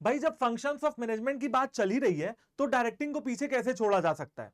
भाई जब functions of management की बात चल ही रही है तो डायरेक्टिंग को पीछे कैसे छोड़ा जा सकता है।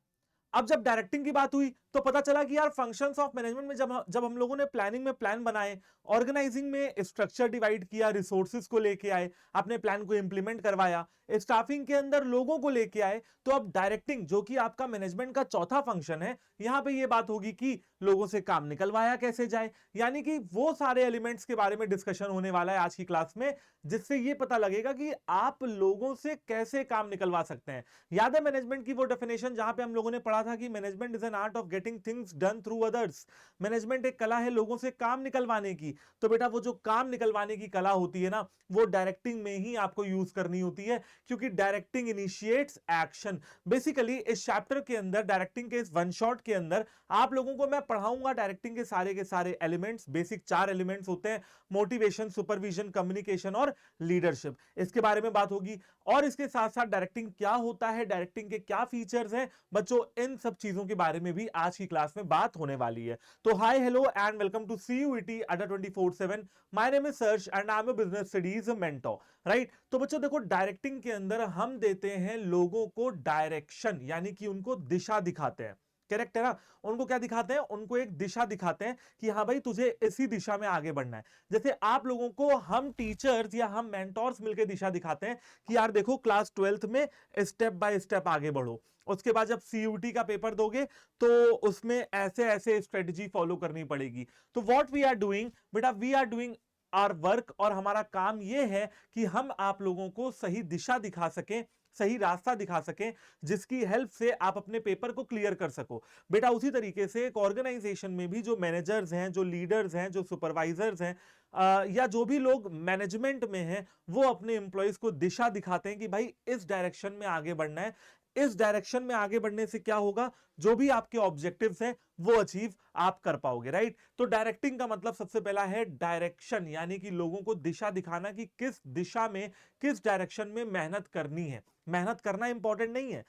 अब जब डायरेक्टिंग की बात हुई तो पता चला कि यार फंक्शंस ऑफ मैनेजमेंट में जब हम लोगों ने प्लानिंग में प्लान बनाए, ऑर्गेनाइजिंग में स्ट्रक्चर डिवाइड किया, रिसोर्सेज को लेके आए, अपने प्लान को इंप्लीमेंट करवाया, स्टाफिंग के अंदर लोगों को लेके आए, तो अब डायरेक्टिंग जो कि आपका मैनेजमेंट का चौथा फंक्शन है, यहां पे ये बात होगी कि लोगों से काम निकलवाया कैसे जाए। यानी कि वो सारे एलिमेंट्स के बारे में डिस्कशन होने वाला है आज की क्लास में, जिससे ये पता लगेगा कि आप लोगों से कैसे काम निकलवा सकते हैं। याद है मैनेजमेंट की वो डेफिनेशन जहां पे हम लोगों ने पढ़ा था कि management is an art of getting things done through others. Management एक कला है लोगों से काम निकलवाने की। तो बेटा वो जो काम निकलवाने की कला होती है ना, वो डायरेक्टिंग में ही आपको यूज करनी होती है, क्योंकि डायरेक्टिंग इनिशिएट्स एक्शन। बेसिकली इस चैप्टर के अंदर, डायरेक्टिंग के इस वन शॉट के अंदर, आप लोगों को मैं पढ़ाऊंगा डायरेक्टिंग के सारे एलिमेंट्स। बेसिक 4 एलिमेंट्स होते हैं, मोटिवेशन, सुपरविजन, कम्युनिकेशन और लीडरशिप। इसके बारे में बात होगी। और इसके साथ साथ डायरेक्टिंग क्या होता है, डायरेक्टिंग के क्या फीचर्स हैं बच्चों, इन सब चीजों के बारे में भी आज की क्लास में बात होने वाली है। तो hi, hello and welcome to CUET Adda 24/7। My name is search and I am a business studies mentor, right. तो बच्चों देखो, डायरेक्टिंग के अंदर हम देते हैं लोगों को डायरेक्शन, यानी कि उनको दिशा दिखाते हैं। करेक्ट है ना। उनको क्या दिखाते हैं, उनको एक दिशा दिखाते हैं कि हाँ भाई तुझे इसी दिशा में आगे बढ़ना है। जैसे आप लोगों को हम टीचर्स या हम मेंटोर्स मिलकर दिशा दिखाते हैं कि यार देखो क्लास 12th में स्टेप बाय स्टेप आगे बढ़ो। उसके बाद जब CUT का पेपर दोगे तो उसमें ऐसे ऐसे स्ट्रेटजी फॉलो करनी पड़ेगी। तो व्हाट वी आर डूइंग बेटा, we are doing our work, और हमारा काम यह है कि हम आप लोगों को सही दिशा दिखा सकें, सही रास्ता दिखा सकें, जिसकी हेल्प से आप अपने पेपर को क्लियर कर सको। बेटा उसी तरीके से एक ऑर्गेनाइजेशन में भी जो मैनेजर्स हैं, जो लीडर्स हैं, जो सुपरवाइजर्स हैं, या जो भी लोग मैनेजमेंट में हैं, वो अपने एम्प्लॉयज को दिशा दिखाते हैं कि भाई इस डायरेक्शन में आगे बढ़ना है। इस डायरेक्शन में आगे बढ़ने से क्या होगा, जो भी आपके ऑब्जेक्टिव्स हैं वो अचीव आप कर पाओगे, राइट। तो डायरेक्टिंग का मतलब सबसे पहला है डायरेक्शन, यानी कि लोगों को दिशा दिखाना कि किस दिशा में, किस डायरेक्शन में मेहनत करनी है। मेहनत करना इंपॉर्टेंट नहीं है,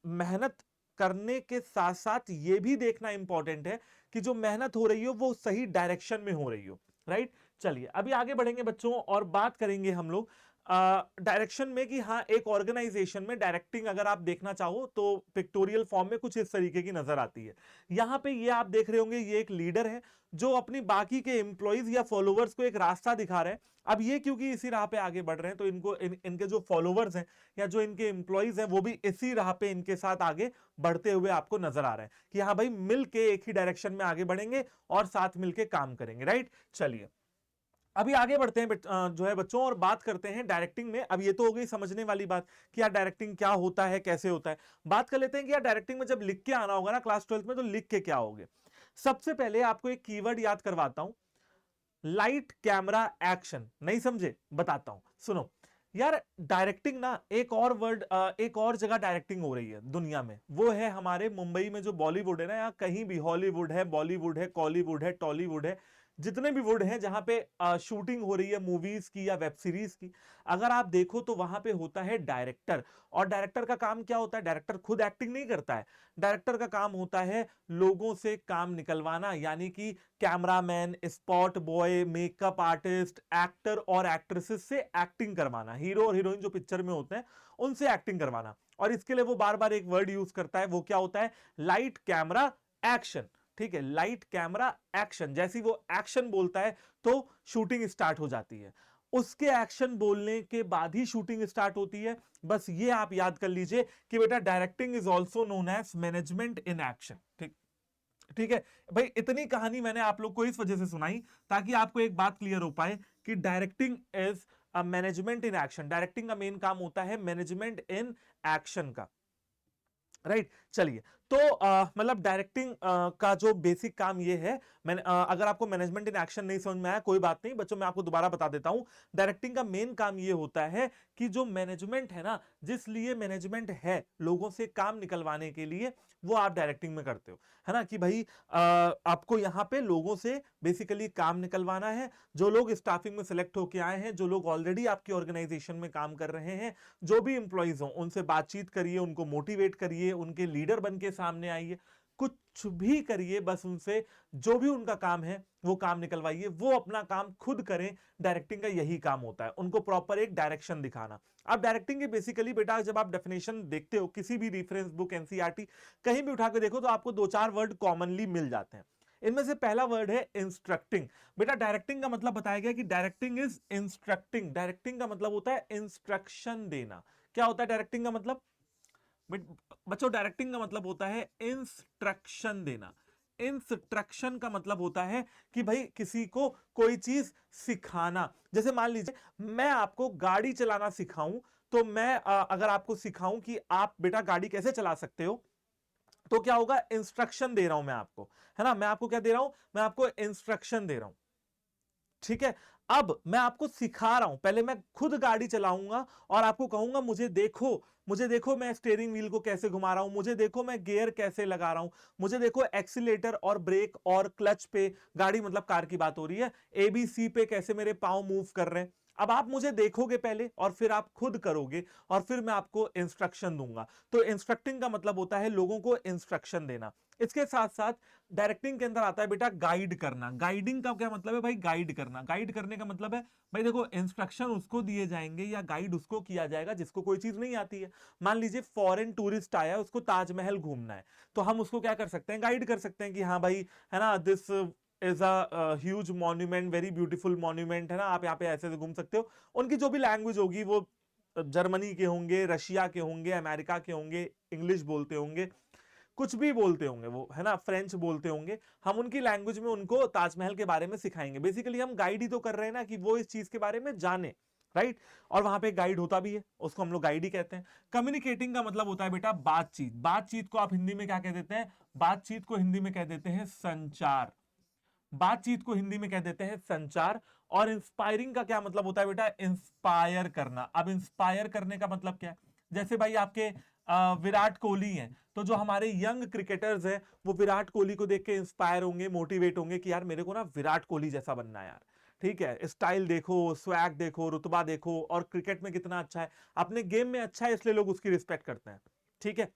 मेहनत करने के साथ साथ यह भी देखना इंपॉर्टेंट है कि जो मेहनत हो रही हो वो सही डायरेक्शन में हो रही हो, राइट। चलिए अभी आगे बढ़ेंगे बच्चों और बात करेंगे हम लोग डायरेक्शन में कि हाँ, एक ऑर्गेनाइजेशन में डायरेक्टिंग अगर आप देखना चाहो तो पिक्टोरियल फॉर्म में कुछ इस तरीके की नजर आती है। यहां पे ये आप देख रहे होंगे, ये एक लीडर है जो अपनी बाकी के एम्प्लॉइज या फॉलोवर्स को एक रास्ता दिखा रहे हैं। अब ये क्योंकि इसी राह पे आगे बढ़ रहे हैं तो इनको इनके जो फॉलोवर्स हैं या जो इनके एम्प्लॉइज हैं वो भी इसी राह पे इनके साथ आगे बढ़ते हुए आपको नजर आ रहे हैं कि हाँ भाई मिल के एक ही डायरेक्शन में आगे बढ़ेंगे और साथ मिलके काम करेंगे, राइट। चलिए अभी आगे बढ़ते हैं जो है बच्चों, और बात करते हैं डायरेक्टिंग में। अब ये तो हो गई समझने वाली बात कि यार डायरेक्टिंग क्या होता है, कैसे होता है। बात कर लेते हैं कि यार डायरेक्टिंग में जब लिख के आना होगा ना क्लास 12th में, तो लिख के क्या होगे। सबसे पहले आपको एक कीवर्ड याद करवाता हूं, लाइट कैमरा एक्शन। नहीं समझे, बताता हूं, सुनो। यार डायरेक्टिंग ना, एक और वर्ड, एक और जगह डायरेक्टिंग हो रही है दुनिया में, वो है हमारे मुंबई में जो बॉलीवुड है ना, या कहीं भी हॉलीवुड है, बॉलीवुड है, कॉलीवुड है, टॉलीवुड है, जितने भी वुड हैं जहां पे शूटिंग हो रही है मूवीज की या वेब सीरीज की, अगर आप देखो तो वहां पे होता है डायरेक्टर। और डायरेक्टर का काम क्या होता है, डायरेक्टर खुद एक्टिंग नहीं करता है। डायरेक्टर का काम होता है लोगों से काम निकलवाना, यानी कि cameraman, spot boy, makeup artist, actor और एक्ट्रेसेस से एक्टिंग करवाना, हीरो और हीरोइन जो पिक्चर में होते हैं उनसे एक्टिंग करवाना। और इसके लिए वो बार बार एक वर्ड यूज करता है, वो क्या होता है, लाइट कैमरा एक्शन। ठीक है, लाइट कैमरा एक्शन। जैसी वो एक्शन बोलता है तो शूटिंग स्टार्ट हो जाती है, उसके एक्शन बोलने के बाद ही शूटिंग स्टार्ट होती है। बस ये आप याद कर लीजिए कि बेटा directing is also known as management in action. ठीक, ठीक है भाई। इतनी कहानी मैंने आप लोग को इस वजह से सुनाई ताकि आपको एक बात क्लियर हो पाए कि directing is a management in action. Directing का मेन काम होता है मैनेजमेंट इन एक्शन का, राइट। चलिए तो मतलब डायरेक्टिंग का जो बेसिक काम ये है। मैंने अगर आपको मैनेजमेंट इन एक्शन नहीं समझ में आया कोई बात नहीं बच्चों, मैं आपको दोबारा बता देता हूं। डायरेक्टिंग का मेन काम ये होता है कि जो मैनेजमेंट है ना, जिस लिए मैनेजमेंट है लोगों से काम निकलवाने के लिए, वो आप डायरेक्टिंग में करते हो, है ना। कि भाई आपको यहां पे लोगों से बेसिकली काम निकलवाना है। जो लोग स्टाफिंग में सिलेक्ट होकर आए हैं, जो लोग ऑलरेडी आपकी ऑर्गेनाइजेशन में काम कर रहे हैं, जो भी इंप्लॉइज हो, उनसे बातचीत करिए, उनको मोटिवेट करिए, उनके लीडर बन के सामने आइए। कुछ भी करिए, बस उनसे जो भी उनका काम है वो काम निकलवाइए, वो अपना काम खुद करें। डायरेक्टिंग का यही काम होता है, उनको प्रॉपर एक डायरेक्शन दिखाना। अब डायरेक्टिंग के बेसिकली बेटा जब आप डेफिनेशन देखते हो किसी भी रेफरेंस बुक, एनसीईआरटी कहीं भी उठा के देखो तो आपको 2-4 वर्ड कॉमनली मिल जाते हैं। इनमें से पहला वर्ड है इंस्ट्रक्टिंग। बेटा डायरेक्टिंग का मतलब बताया गया कि डायरेक्टिंग इज इंस्ट्रक्टिंग। डायरेक्टिंग का मतलब होता है इंस्ट्रक्शन देना। क्या होता है डायरेक्टिंग का मतलब? बच्चों डायरेक्टिंग का मतलब होता है इंस्ट्रक्शन देना। इंस्ट्रक्शन का मतलब होता है कि भाई किसी को कोई चीज सिखाना। जैसे मान लीजिए मैं आपको गाड़ी चलाना सिखाऊं, तो मैं अगर आपको सिखाऊं कि आप बेटा गाड़ी कैसे चला सकते हो, तो क्या होगा? इंस्ट्रक्शन दे रहा हूं मैं आपको, है ना। मैं आपको क्या दे रहा हूं? मैं आपको इंस्ट्रक्शन दे रहा हूं, ठीक है। अब मैं आपको सिखा रहा हूं, पहले मैं खुद गाड़ी चलाऊंगा और आपको कहूंगा मुझे देखो मैं स्टीयरिंग व्हील को कैसे घुमा रहा हूं, मुझे देखो मैं गियर कैसे लगा रहा हूं, मुझे देखो एक्सीलेटर और ब्रेक और क्लच पे, गाड़ी मतलब कार की बात हो रही है, एबीसी पे कैसे मेरे पांव मूव कर रहे हैं। अब आप मुझे देखोगे पहले और फिर आप खुद करोगे और फिर मैं आपको इंस्ट्रक्शन दूंगा। तो इंस्ट्रक्टिंग का मतलब होता है लोगों को इंस्ट्रक्शन देना। इसके साथ साथ डायरेक्टिंग के अंदर आता है बेटा गाइड करना। गाइडिंग का क्या मतलब है भाई? गाइड करना। गाइड करने का मतलब है भाई देखो इंस्ट्रक्शन उसको दिए जाएंगे या गाइड उसको किया जाएगा जिसको कोई चीज नहीं आती है। मान लीजिए फॉरेन टूरिस्ट आया है, उसको ताजमहल घूमना है, तो हम उसको क्या कर सकते हैं? गाइड कर सकते हैं कि हाँ भाई, है ना, this is a huge monument, very beautiful monument, है ना, आप यहाँ पे ऐसे घूम सकते हो। उनकी जो भी लैंग्वेज होगी, वो जर्मनी के होंगे, रशिया के होंगे, अमेरिका के होंगे, इंग्लिश बोलते होंगे, कुछ भी बोलते होंगे वो, है ना, फ्रेंच बोलते होंगे, हम उनकी लैंग्वेज में उनको ताजमहल के बारे में सिखाएंगे। बेसिकली हम गाइड ही तो कर रहे हैं ना, कि वो इस चीज के बारे में जाने, राइट। और वहां पे गाइड होता भी है, उसको हम लोग गाइड ही कहते हैं। कम्युनिकेटिंग का मतलब होता है बेटा बातचीत। बातचीत को आप हिंदी में क्या कह देते हैं? बातचीत को हिंदी में कह देते हैं संचार। बातचीत को हिंदी में कह देते हैं संचार। और इंस्पायरिंग का क्या मतलब होता है बेटा? इंस्पायर करना। अब इंस्पायर करने का मतलब क्या है? जैसे भाई आपके विराट कोहली हैं, तो जो हमारे यंग क्रिकेटर्स हैं वो विराट कोहली को देख के इंस्पायर होंगे, मोटिवेट होंगे कि यार मेरे को ना विराट कोहली जैसा बनना है यार। ठीक है, स्टाइल देखो, स्वैग देखो, रुतबा देखो, और क्रिकेट में कितना अच्छा है, अपने गेम में अच्छा है, इसलिए लोग उसकी रिस्पेक्ट करते हैं। ठीक है।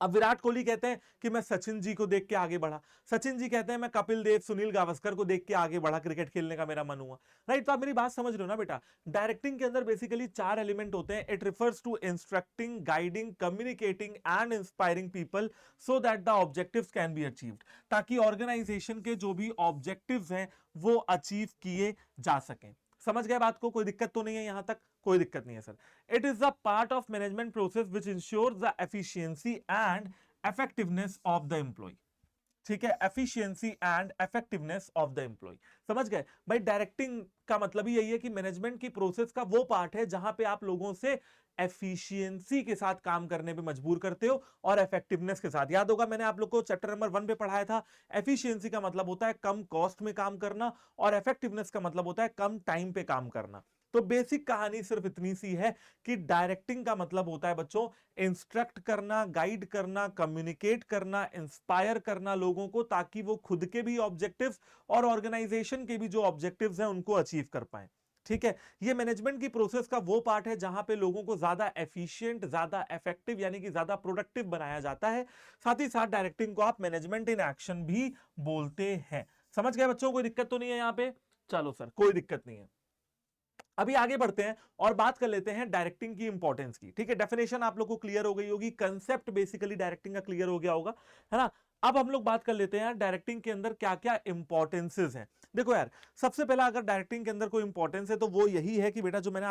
अब विराट कोहली कहते हैं कि मैं सचिन जी को देख के आगे बढ़ा, सचिन जी कहते हैं मैं कपिल देव, सुनील गावस्कर को देख के आगे बढ़ा, क्रिकेट खेलने का मेरा मन हुआ, राइट। तो आप मेरी बात समझ रहे हो ना बेटा? डायरेक्टिंग के अंदर बेसिकली 4 एलिमेंट होते हैं। It refers to instructing, guiding, communicating and inspiring people so that the objectives can be achieved, ताकि ऑर्गेनाइजेशन के जो भी ऑब्जेक्टिव्स हैं वो अचीव किए जा सकें। समझ गए बात को? कोई दिक्कत तो नहीं है यहां तक? कोई दिक्कत नहीं है sir. It is a part of management process which ensures the efficiency and effectiveness of the employee. ठीक है, efficiency and effectiveness of the employee. समझ गए भाई? डायरेक्टिंग का मतलब ही यही है कि मैनेजमेंट की प्रोसेस का वो पार्ट है जहां पे आप लोगों से एफिशिएंसी के साथ काम करने पे मजबूर करते हो और इफेक्टिवनेस के साथ। याद होगा मैंने आप लोग को चैप्टर नंबर 1 पे पढ़ाया था, एफिशिएंसी का मतलब होता है कम कॉस्ट में काम करना, और इफेक्टिवनेस का मतलब होता है कम टाइम पे काम करना। तो बेसिक कहानी सिर्फ इतनी सी है कि डायरेक्टिंग का मतलब होता है बच्चों इंस्ट्रक्ट करना, गाइड करना, कम्युनिकेट करना, इंस्पायर करना लोगों को, ताकि वो खुद के भी ऑब्जेक्टिव्स और ऑर्गेनाइजेशन के भी जो ऑब्जेक्टिव्स हैं उनको अचीव कर पाए। ठीक है, ये मैनेजमेंट की प्रोसेस का वो पार्ट है जहां पे लोगों को ज्यादा एफिशिएंट, ज्यादा इफेक्टिव यानी कि ज्यादा प्रोडक्टिव बनाया जाता है। साथ ही साथ डायरेक्टिंग को आप मैनेजमेंट इन एक्शन भी बोलते हैं। समझ गए बच्चों? कोई दिक्कत तो नहीं है यहां पे? चलो सर, कोई दिक्कत नहीं है। अभी आगे बढ़ते हैं और बात कर लेते हैं डायरेक्टिंग की इंपॉर्टेंस की। ठीक है, डेफिनेशन आप लोग को क्लियर हो गई होगी, कंसेप्ट बेसिकली डायरेक्टिंग का क्लियर हो गया होगा, है ना। अब हम लोग बात कर लेते हैं डायरेक्टिंग के अंदर क्या क्या इंपॉर्टेंसेस हैं। देखो यार, सबसे पहला अगर डायरेक्टिंग के अंदर कोई इंपॉर्टेंस है तो वो यही है कि बेटा जो मैंने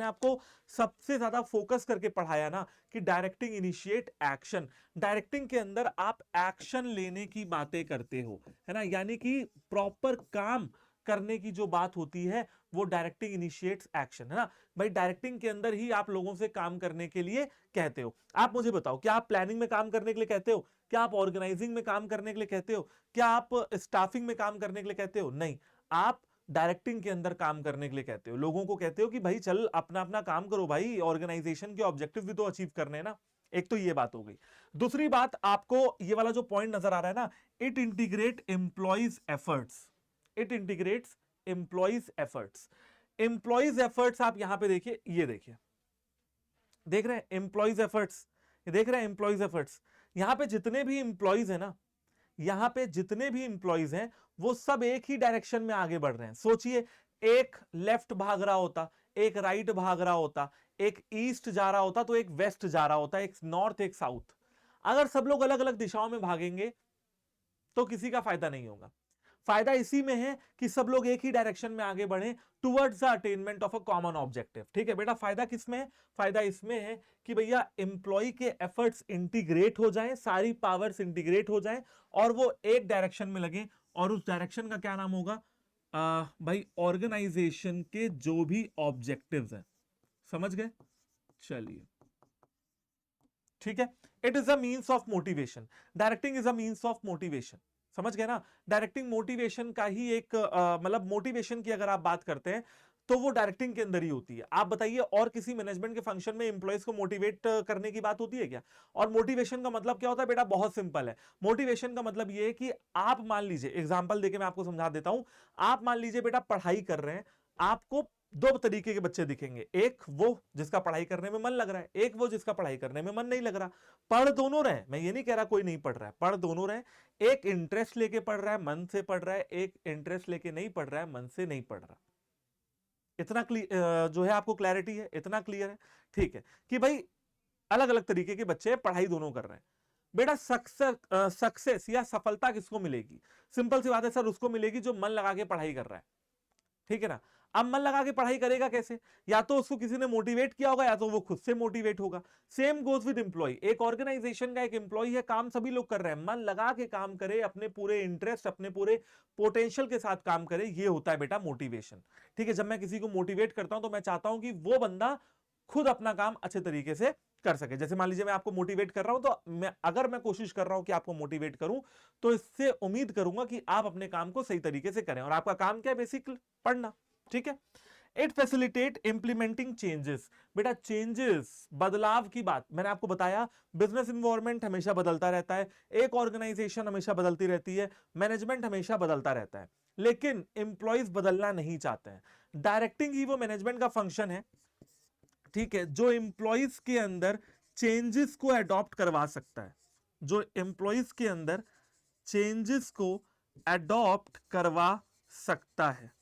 आपको सबसे ज्यादा फोकस करके पढ़ाया ना, कि डायरेक्टिंग इनिशिएट एक्शन। डायरेक्टिंग के अंदर आप एक्शन लेने की बातें करते हो, है ना, यानी कि प्रॉपर काम करने की जो बात होती है वो डायरेक्टिंग इनिशिएट्स एक्शन, है ना। भाई डायरेक्टिंग के अंदर ही आप लोगों से काम करने के लिए कहते हो। आप मुझे बताओ, क्या आप प्लानिंग में काम करने के लिए कहते हो? क्या आप ऑर्गेनाइजिंग में काम करने के लिए कहते हो? क्या आप स्टाफिंग में काम करने के लिए कहते हो? नहीं, आप डायरेक्टिंग के अंदर काम करने के लिए कहते हो। लोगों को कहते हो कि भाई चल अपना अपना काम करो भाई, ऑर्गेनाइजेशन के ऑब्जेक्टिव भी तो अचीव करने हैं ना। एक तो ये बात हो गई। दूसरी बात, आपको ये वाला जो पॉइंट नजर आ रहा है ना, it integrate employees efforts. It integrates employees efforts. Employees efforts आप यहां पे देखिए, ये देखिए, देख रहे हैं एम्प्लॉइज एफर्ट्स, देख रहे हैं एम्प्लॉइज एफर्ट्स। यहां पे जितने भी इंप्लॉइज है ना, यहां पे जितने भी इंप्लॉइज हैं वो सब एक ही डायरेक्शन में आगे बढ़ रहे हैं। सोचिए, एक लेफ्ट भाग रहा होता, एक राइट भाग रहा होता, एक ईस्ट जा रहा होता तो एक वेस्ट जा रहा होता, एक नॉर्थ एक साउथ। अगर सब लोग अलग अलग दिशाओं में भागेंगे तो किसी का फायदा नहीं होगा। फायदा इसी में है कि सब लोग एक ही डायरेक्शन में आगे बढ़े towards the attainment of a common objective. ठीक है बेटा, फायदा किसमें है? फायदा इसमें है कि भैया एम्प्लॉय के एफर्ट्स इंटीग्रेट हो जाएं, सारी पावर्स इंटीग्रेट हो जाएं और वो एक डायरेक्शन में लगे। और उस डायरेक्शन का क्या नाम होगा? भाई ऑर्गेनाइजेशन के जो भी ऑब्जेक्टिव्स हैं। समझ गए? चलिए, ठीक है। It is a means of motivation. Directing is a means of motivation. समझ गए ना? डायरेक्टिंग मोटिवेशन का ही एक मतलब मोटिवेशन की अगर आप बात करते हैं तो वो डायरेक्टिंग के अंदर ही होती है। आप बताइए और किसी मैनेजमेंट के फंक्शन में एम्प्लॉइज को मोटिवेट करने की बात होती है क्या? और मोटिवेशन का मतलब क्या होता है बेटा? बहुत सिंपल है। मोटिवेशन का मतलब ये है कि आप मान लीजिए, एग्जांपल देके मैं आपको समझा देता हूं। आप मान लीजिए बेटा पढ़ाई कर रहे हैं, आपको दो तरीके के बच्चे दिखेंगे, एक वो जिसका पढ़ाई करने में मन लग रहा है, एक वो जिसका पढ़ाई करने में मन नहीं लग रहा। पढ़ दोनों रहे, मैं ये नहीं कह रहा कोई नहीं पढ़ रहा है, पढ़ दोनों रहे। एक इंटरेस्ट लेके पढ़ रहा है, मन से पढ़ रहा है, एक इंटरेस्ट लेके नहीं पढ़ रहा है, मन से नहीं पढ़ रहा। इतना जो है आपको क्लैरिटी है? इतना क्लियर है? ठीक है कि भाई अलग अलग तरीके के बच्चे पढ़ाई दोनों कर रहे हैं। बेटा सक्सेस या सफलता किसको मिलेगी? सिंपल सी बात है सर, उसको मिलेगी जो मन लगा के पढ़ाई कर रहा है। ठीक है ना? अब मन लगा के पढ़ाई करेगा कैसे? या तो उसको किसी ने मोटिवेट किया होगा या तो वो खुद से मोटिवेट होगा। Same goes with employee. एक ऑर्गेनाइजेशन का एक एम्प्लॉय है, काम सभी लोग कर रहे हैं, मन लगा के काम करे, अपने पूरे इंटरेस्ट अपने पूरे पोटेंशियल के साथ काम करे, ये होता है बेटा मोटिवेशन। ठीक है, जब मैं किसी को मोटिवेट करता हूं तो मैं चाहता हूं कि वो बंदा खुद अपना काम अच्छे तरीके से कर सके। जैसे मान लीजिए मैं आपको मोटिवेट कर रहा हूं तो मैं कोशिश कर रहा हूं कि आपको मोटिवेट करूं, तो इससे उम्मीद करूंगा कि आप अपने काम को सही तरीके से करें। और आपका काम क्या है? बेसिक पढ़ना। ठीक है। It facilitate implementing changes. बेटा चेंजेस, बदलाव की बात मैंने आपको बताया, बिजनेस इन्वायरमेंट हमेशा बदलता रहता है, एक ऑर्गेनाइजेशन हमेशा बदलती रहती है, मैनेजमेंट हमेशा बदलता रहता है, लेकिन एम्प्लॉइज बदलना नहीं चाहते हैं। डायरेक्टिंग ही वो मैनेजमेंट का फंक्शन है, ठीक है, जो एम्प्लॉइज के अंदर चेंजेस को अडॉप्ट करवा सकता है, जो एम्प्लॉइज के अंदर चेंजेस को अडॉप्ट करवा सकता है।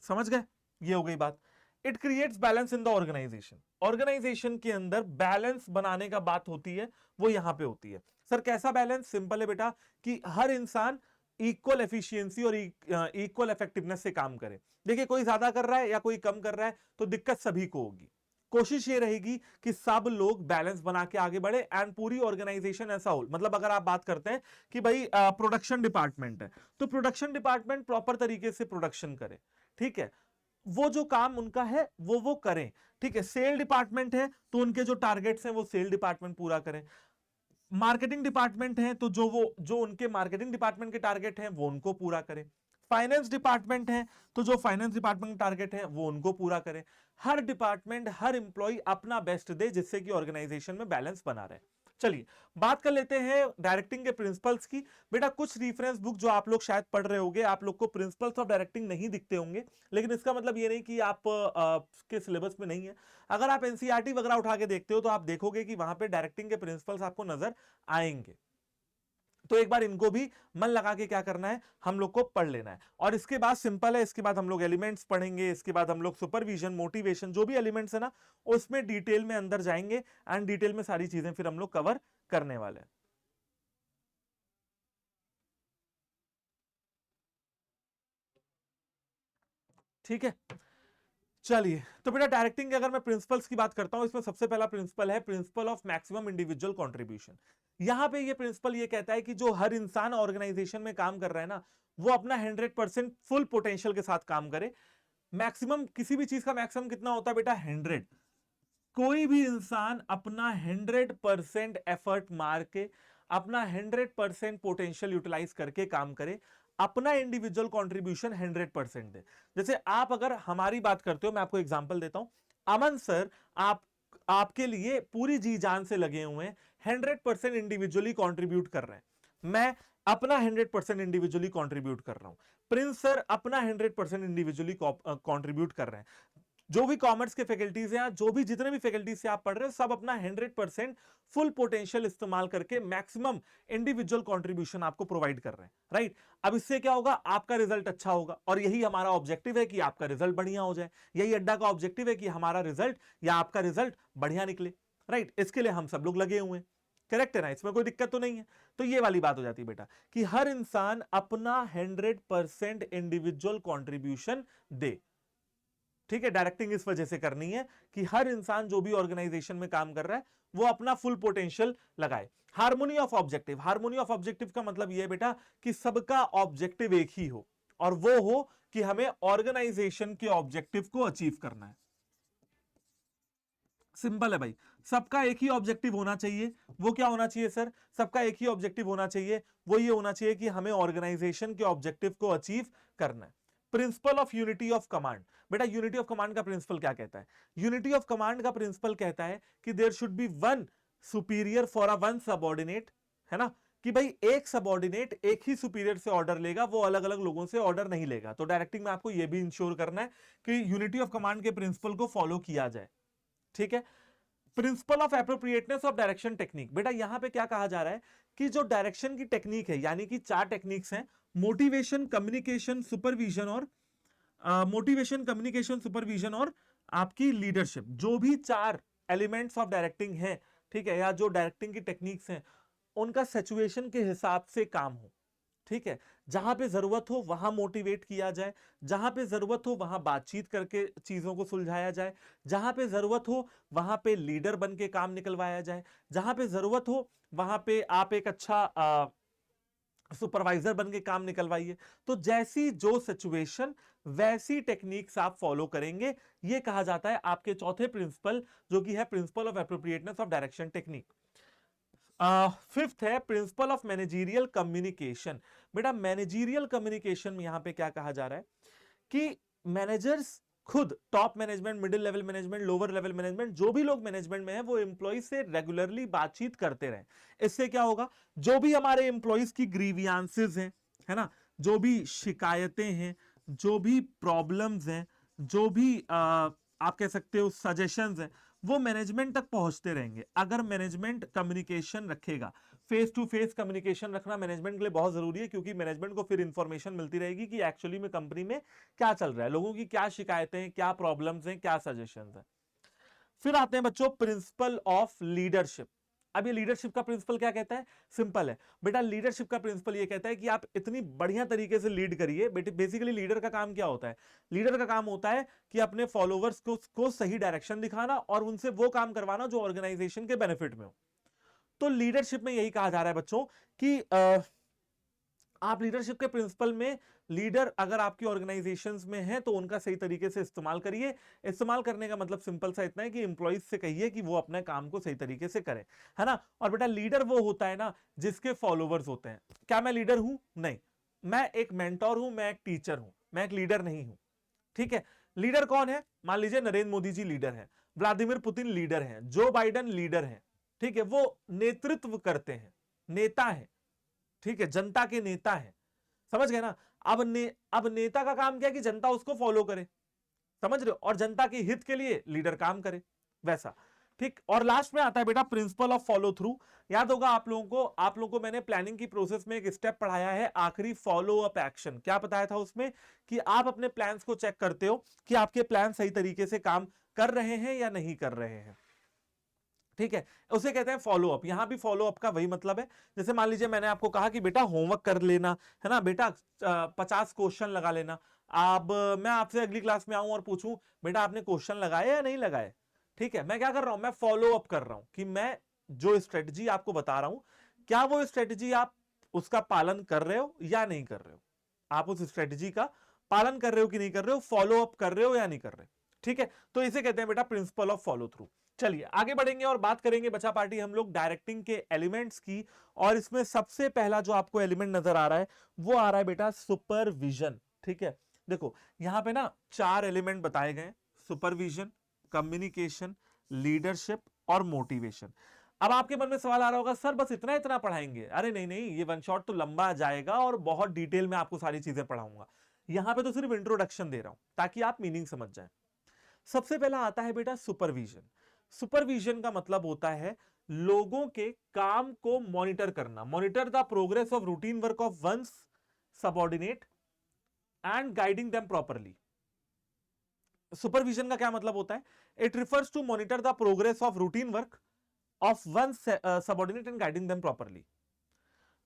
समझ गए? ये हो गई बात। It creates balance in the organisation. Organisation के अंदर बैलेंस बनाने का बात होती है, वो यहां पे होती है। सर कैसा बैलेंस? सिंपल है बेटा कि हर इंसान इक्वल एफिशिएंसी और इक्वल इफेक्टिवनेस से काम करे। देखिए कोई ज्यादा कर रहा है या कोई कम कर रहा है तो दिक्कत सभी को होगी। कोशिश ये रहेगी कि सब लोग बैलेंस बना के आगे बढ़े एंड पूरी ऑर्गेनाइजेशन ऐसा हो। मतलब अगर आप बात करते हैं कि भाई प्रोडक्शन डिपार्टमेंट है तो प्रोडक्शन डिपार्टमेंट प्रॉपर तरीके से प्रोडक्शन करे। ठीक है, वो जो काम उनका है वो करें। ठीक है, सेल डिपार्टमेंट है तो उनके जो टारगेट्स हैं वो सेल डिपार्टमेंट पूरा करें। मार्केटिंग डिपार्टमेंट है तो जो उनके मार्केटिंग डिपार्टमेंट के टारगेट हैं वो उनको पूरा करें। फाइनेंस डिपार्टमेंट है तो जो फाइनेंस डिपार्टमेंट के टारगेट है वो उनको पूरा करें। हर डिपार्टमेंट हर इंप्लॉय अपना बेस्ट दे जिससे कि ऑर्गेनाइजेशन में बैलेंस बना रहे। चलिए बात कर लेते हैं डायरेक्टिंग के प्रिंसिपल्स की। बेटा कुछ रेफरेंस बुक जो आप लोग शायद पढ़ रहे होंगे, आप लोग को प्रिंसिपल्स ऑफ डायरेक्टिंग नहीं दिखते होंगे, लेकिन इसका मतलब ये नहीं कि आप के सिलेबस में नहीं है। अगर आप एनसीईआरटी वगैरह उठा के देखते हो तो आप देखोगे कि वहां पे डायरेक्टिंग के प्रिंसिपल्स आपको नजर आएंगे। तो एक बार इनको भी मन लगा के क्या करना है, हम लोग को पढ़ लेना है। और इसके बाद सिंपल है, इसके बाद हम लोग एलिमेंट्स पढ़ेंगे, इसके बाद हम लोग सुपरविजन मोटिवेशन जो भी एलिमेंट्स है ना उसमें डिटेल में अंदर जाएंगे एंड डिटेल में सारी चीजें फिर हम लोग कवर करने वाले हैं। ठीक है, चलिए तो बेटा डायरेक्टिंग के अगर मैं प्रिंसिपल्स की बात करता हूं, इसमें सबसे पहला प्रिंसिपल है principle of maximum individual contribution. यहां पे ये प्रिंसिपल ये कहता है कि जो हर इंसान ऑर्गेनाइजेशन में काम कर रहा है ना वो अपना 100% फुल पोटेंशियल के साथ काम करे। मैक्सिमम, किसी भी चीज का मैक्सिमम कितना होता है बेटा? 100। कोई भी इंसान अपना 100% एफर्ट मार के अपना 100% पोटेंशियल यूटिलाइज करके काम करे, अपना इंडिविजुअल कंट्रीब्यूशन 100% दे। जैसे आप अगर हमारी बात करते हो, मैं आपको एग्जांपल देता हूं। अमन सर आपके लिए पूरी जी जान से लगे हुए हैं, 100% इंडिविजुअली कंट्रीब्यूट कर रहे हैं। मैं अपना 100% इंडिविजुअली कंट्रीब्यूट कर रहा हूं। प्रिंस सर अपना 100% इंडिविजुअली कंट्रीब्यूट कर रहे हैं। जो भी कॉमर्स के फैकल्टीज हैं, जो भी जितने भी फैकल्टीज से आप पढ़ रहे हो, सब अपना 100% फुल पोटेंशियल इस्तेमाल करके मैक्सिमम इंडिविजुअल कंट्रीब्यूशन आपको प्रोवाइड कर रहे हैं, राइट। अब इससे क्या होगा, आपका रिजल्ट अच्छा होगा, और यही हमारा ऑब्जेक्टिव है कि आपका रिजल्ट बढ़िया हो जाए। यही अड्डा का ऑब्जेक्टिव है कि हमारा रिजल्ट या आपका रिजल्ट बढ़िया निकले, राइट। इसके लिए हम सब लोग लगे हुए हैं, करेक्ट है ना, इसमें कोई दिक्कत तो नहीं है। तो ये वाली बात हो जाती है बेटा कि हर इंसान अपना 100% इंडिविजुअल कंट्रीब्यूशन दे, ठीक है। डायरेक्टिंग इस वजह से करनी है कि हर इंसान जो भी ऑर्गेनाइजेशन में काम कर रहा है वो अपना फुल पोटेंशियल लगाए। Harmony of objective, harmony of objective का मतलब यह है बेटा कि सबका ऑब्जेक्टिव एक ही हो, और वो हो कि हमें ऑर्गेनाइजेशन के ऑब्जेक्टिव को अचीव करना है। सिंपल है भाई, सबका एक ही ऑब्जेक्टिव होना चाहिए। वो क्या होना चाहिए सर? सबका एक ही ऑब्जेक्टिव होना चाहिए, वो ये होना चाहिए कि हमें ऑर्गेनाइजेशन के ऑब्जेक्टिव को अचीव करना है। Principle of unity of command, बेटा यूनिटी ऑफ कमांड का प्रिंसिपल क्या कहता है? यूनिटी ऑफ कमांड का प्रिंसिपल कहता है कि there should be one superior for a one subordinate, है ना, कि भाई एक सबऑर्डिनेट एक ही सुपीरियर से ऑर्डर लेगा, वो अलग अलग लोगों से ऑर्डर नहीं लेगा। तो डायरेक्टिंग में आपको यह भी इंश्योर करना है कि यूनिटी ऑफ कमांड के प्रिंसिपल को फॉलो किया जाए, ठीक है। Principle of appropriateness of direction technique, बेटा यहां पे क्या कहा जा रहा है कि जो डायरेक्शन की टेक्निक है, यानी कि 4 टेक्निक्स हैं, मोटिवेशन, कम्युनिकेशन, सुपरविजन और मोटिवेशन, कम्युनिकेशन, सुपरविजन और आपकी लीडरशिप, जो भी 4 एलिमेंट्स ऑफ डायरेक्टिंग हैं, ठीक है, या जो डायरेक्टिंग की टेक्निक्स हैं, उनका सिचुएशन के हिसाब से काम हो, ठीक है। जहां पे जरूरत हो वहां मोटिवेट किया जाए, जहां पे जरूरत हो वहां बातचीत करके चीजों को सुलझाया जाए, जहां पे जरूरत हो वहां पे लीडर बन के काम निकलवाया जाए, जहां पे जरूरत हो वहां पे आप एक अच्छा सुपरवाइजर बन के काम निकलवाइए। तो जैसी जो सिचुएशन वैसी टेक्निक्स आप फॉलो करेंगे, ये कहा जाता है आपके चौथे प्रिंसिपल, जो कि है principle of appropriateness of direction technique. Fifth है प्रिंसिपल ऑफ मैनेजीरियल कम्युनिकेशन। बेटा मैनेजीरियल कम्युनिकेशन में यहां पे क्या कहा जा रहा है कि मैनेजर्स खुद, top management, middle level management, lower level management, जो भी लोग मैनेजमेंट में है, वो एम्प्लॉय से रेगुलरली बातचीत करते रहे। इससे क्या होगा, जो भी हमारे एम्प्लॉयज की ग्रीवियांसेस हैं, है ना, जो भी शिकायतें हैं, जो भी प्रॉब्लम्स हैं, जो भी आप कह सकते हो सजेशंस हैं, वो मैनेजमेंट तक पहुंचते रहेंगे अगर मैनेजमेंट कम्युनिकेशन रखेगा। फेस टू फेस कम्युनिकेशन रखना मैनेजमेंट के लिए बहुत जरूरी है, क्योंकि मैनेजमेंट को फिर इंफॉर्मेशन मिलती रहेगी कि एक्चुअली में कंपनी में क्या चल रहा है, लोगों की क्या शिकायतें हैं, क्या प्रॉब्लम्स हैं, क्या सजेशंस हैं। फिर आते हैं बच्चों प्रिंसिपल ऑफ लीडरशिप। अब ये लीडरशिप का प्रिंसिपल क्या कहता है? सिंपल है बेटा, लीडरशिप का प्रिंसिपल ये कहता है कि आप इतनी बढ़िया तरीके से लीड करिए। बेसिकली लीडर का काम क्या होता है? लीडर का काम होता है कि अपने फॉलोवर्स को सही डायरेक्शन दिखाना और उनसे वो काम करवाना जो ऑर्गेनाइजेशन के बेनिफिट में हो। तो लीडरशिप में यही कहा जा रहा है बच्चों कि आप लीडरशिप के प्रिंसिपल में, लीडर अगर आपकी ऑर्गेनाइजेशंस में है तो उनका सही तरीके से इस्तेमाल करिए। इस्तेमाल करने का मतलब सिंपल सा इतना है कि एम्प्लॉइज से कहिए कि वो अपने काम को सही तरीके से करें, है ना। और बेटा लीडर वो होता है ना जिसके फॉलोवर्स होते हैं। क्या मैं लीडर हूं? नहीं, मैं एक मेंटोर हूं, मैं एक टीचर हूं, मैं एक लीडर नहीं हूं, ठीक है। लीडर कौन है? मान लीजिए नरेंद्र मोदी जी लीडर हैं, व्लादिमीर पुतिन लीडर हैं, जो बाइडन लीडर हैं, ठीक है, वो नेतृत्व करते हैं, नेता है, ठीक है, जनता के नेता है, समझ गए ना। अब नेता का काम क्या है कि जनता उसको फॉलो करे, समझ रहे हो, और जनता के हित के लिए लीडर काम करे, वैसा, ठीक। और लास्ट में आता है बेटा प्रिंसिपल ऑफ फॉलो थ्रू। याद होगा आप लोगों को मैंने प्लानिंग की प्रोसेस में एक स्टेप पढ़ाया है, आखिरी फॉलो अप एक्शन। क्या बताया था उसमें? कि आप अपने प्लान्स को चेक करते हो कि आपके प्लान सही तरीके से काम कर रहे हैं या नहीं कर रहे हैं, ठीक है, उसे कहते हैं फॉलो अप। यहां भी फॉलो अप का वही मतलब है। जैसे मान लीजिए मैंने आपको कहा कि बेटा होमवर्क कर लेना, है ना बेटा, 50 क्वेश्चन लगा लेना। अब मैं आपसे अगली क्लास में आऊं और पूछूं बेटा आपने क्वेश्चन लगाए या नहीं लगाए, ठीक है, मैं क्या कर रहा हूं? मैं फॉलो अप कर रहा हूं कि मैं जो स्ट्रेटजी आपको बता रहा हूं, क्या वो स्ट्रेटजी आप उसका पालन कर रहे हो या नहीं कर रहे हो, आप उस स्ट्रेटजी का पालन कर रहे हो कि नहीं कर रहे हो, फॉलो अप कर रहे हो या नहीं कर रहे, ठीक है। तो इसे कहते हैं बेटा प्रिंसिपल ऑफ फॉलो थ्रू। चलिए आगे बढ़ेंगे और बात करेंगे बच्चा पार्टी हम लोग डायरेक्टिंग के एलिमेंट्स की। और इसमें सबसे पहला जो आपको एलिमेंट नजर आ रहा है वो आ रहा है बेटा सुपरविजन, ठीक है। देखो यहां पे ना 4 एलिमेंट बताए गए, सुपरविजन, कम्युनिकेशन, लीडरशिप और मोटिवेशन। अब आपके मन में सवाल आ रहा होगा सर बस इतना इतना पढ़ाएंगे? अरे नहीं नहीं, ये वन शॉट तो लंबा जाएगा और बहुत डिटेल में आपको सारी चीजें पढ़ाऊंगा। यहां पे तो सिर्फ इंट्रोडक्शन दे रहा हूं ताकि आप मीनिंग समझ जाए। सबसे पहला आता है बेटा सुपरविजन। सुपरविजन का मतलब होता है लोगों के काम को मॉनिटर करना, monitor the progress of routine work of one's subordinate and guiding them properly. Supervision का क्या मतलब होता है? It refers to monitor the progress of routine work of one's subordinate and guiding them properly.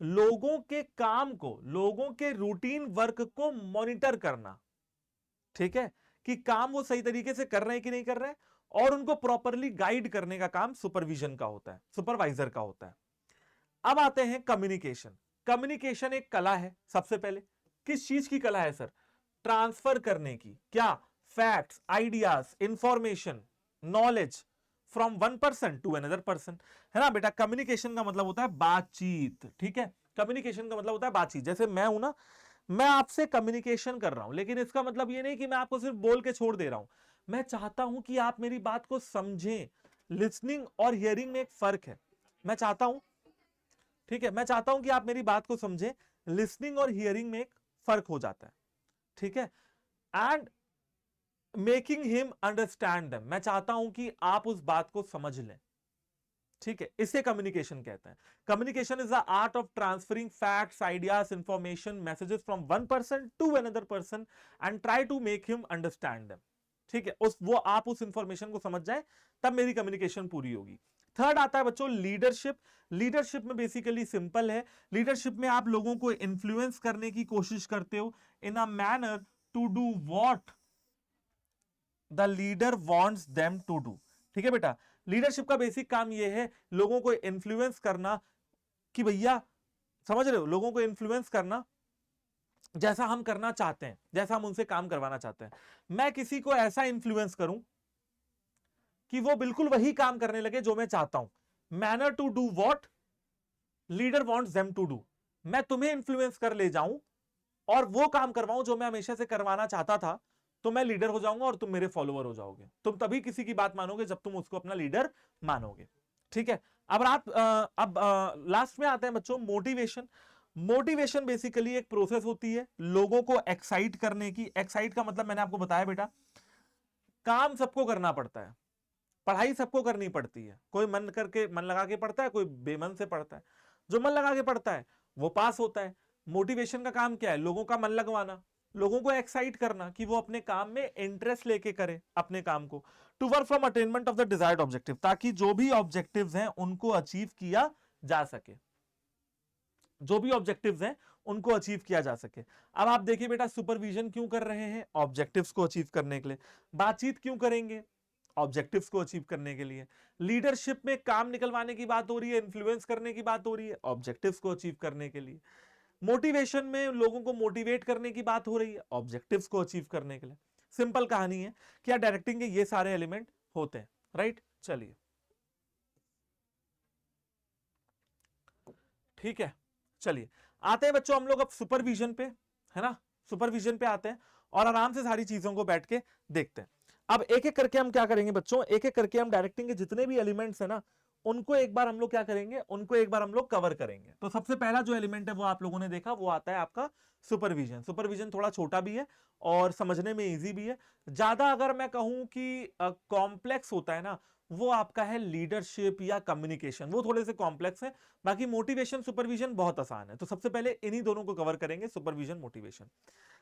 लोगों के काम को, लोगों के रूटीन वर्क को मॉनिटर करना, ठीक है, कि काम वो सही तरीके से कर रहे हैं कि नहीं कर रहे हैं, और उनको प्रॉपरली गाइड करने का काम सुपरविजन का होता है, सुपरवाइजर का होता है। अब आते हैं कम्युनिकेशन। कम्युनिकेशन एक कला है। सबसे पहले किस चीज की कला है सर? ट्रांसफर करने की। क्या? Facts, ideas, information, knowledge from one person to another person, है ना बेटा। कम्युनिकेशन का मतलब होता है बातचीत, ठीक है। कम्युनिकेशन का मतलब होता है बातचीत। जैसे मैं हूं ना, मैं आपसे कम्युनिकेशन कर रहा हूं, लेकिन इसका मतलब ये नहीं कि मैं आपको सिर्फ बोल के छोड़ दे रहा हूं। मैं चाहता हूं कि आप मेरी बात को समझें। लिसनिंग और हियरिंग में एक फर्क है। मैं चाहता हूं, ठीक है, मैं चाहता हूं कि आप मेरी बात को समझें। लिसनिंग और हियरिंग में एक फर्क हो जाता है, ठीक है। And making him understand them, मैं चाहता हूं कि आप उस बात को समझ लें, ठीक है। इसे कम्युनिकेशन कहते हैं। Communication is the art of transferring facts, ideas, information, messages from one person to another person and try to make him understand them, ठीक है। वो आप उस इंफॉर्मेशन को समझ जाए, तब मेरी कम्युनिकेशन पूरी होगी। थर्ड आता है बच्चों लीडरशिप। लीडरशिप में बेसिकली सिंपल है। लीडरशिप में आप लोगों को इन्फ्लुएंस करने की कोशिश करते हो in a manner to do what the leader wants them to do, ठीक है बेटा। लीडरशिप का बेसिक काम यह है लोगों को इन्फ्लुएंस करना, कि भैया समझ रहे हो, लोगों को इन्फ्लुएंस करना जैसा हम करना चाहते हैं, जैसा हम उनसे काम करवाना चाहते हैं। मैं किसी को ऐसा इन्फ्लुएंस करूं कि वो बिल्कुल वही काम करने लगे जो मैं चाहता हूं। Manner to do what leader wants them to do. मैं तुम्हें इन्फ्लुएंस कर ले जाऊं और वो काम करवाऊं जो मैं हमेशा से करवाना चाहता था, तो मैं लीडर हो जाऊंगा और तुम मेरे फॉलोअर हो जाओगे। तुम तभी किसी की बात मानोगे जब तुम उसको अपना लीडर मानोगे, ठीक है। अब लास्ट में आते हैं बच्चों मोटिवेशन। मोटिवेशन बेसिकली एक प्रोसेस होती है लोगों को एक्साइट करने की। एक्साइट का मतलब मैंने आपको बताया बेटा, काम सबको करना पड़ता है, पढ़ाई सबको करनी पड़ती है। कोई मन करके, मन लगा के पढ़ता है, कोई बेमन से पढ़ता है। जो मन लगा के पढ़ता है वो पास होता है। मोटिवेशन का काम क्या है? लोगों का मन लगवाना, लोगों को एक्साइट करना कि वो अपने काम में इंटरेस्ट लेके करे अपने काम को। To work from attainment of the desired objective, ताकि जो भी ऑब्जेक्टिव्स हैं उनको अचीव किया जा सके, जो भी ऑब्जेक्टिव्स हैं उनको अचीव किया जा सके। अब आप देखिए बेटा, सुपरविजन क्यों कर रहे हैं? ऑब्जेक्टिव्स को अचीव करने के लिए। बातचीत क्यों करेंगे? ऑब्जेक्टिव्स को अचीव करने के लिए। लीडरशिप में काम निकलवाने की बात हो रही है, इन्फ्लुएंस करने की बात हो रही है, ऑब्जेक्टिव्स को अचीव करने के लिए। मोटिवेशन में लोगों को मोटिवेट करने की बात हो रही है, ऑब्जेक्टिव्स को अचीव करने के लिए। सिंपल कहानी है कि डायरेक्टिंग के ये सारे एलिमेंट होते हैं, राइट। चलिए ठीक है, चलिए आते हैं बच्चों हम लोग अब सुपरविजन पे, है ना। सुपरविजन पे आते हैं और आराम से सारी चीजों को बैठ के देखते हैं। अब एक एक करके हम क्या करेंगे बच्चों, एक एक करके हम डायरेक्टिंग के जितने भी एलिमेंट्स है ना, उनको एक बार हम लोग क्या करेंगे, उनको एक बार हम लोग कवर करेंगे। तो सबसे पहला जो एलिमेंट है वो आप लोगों ने देखा, वो आता है आपका सुपरविजन। सुपरविजन थोड़ा छोटा भी है और समझने में इजी भी है। ज्यादा अगर मैं कहूं कि कॉम्प्लेक्स होता है ना, वो आपका है लीडरशिप या कम्युनिकेशन, वो थोड़े से कॉम्प्लेक्स है। बाकी मोटिवेशन सुपरविजन बहुत आसान है। तो सबसे पहले इन्हीं दोनों को कवर करेंगे, सुपरविजन मोटिवेशन।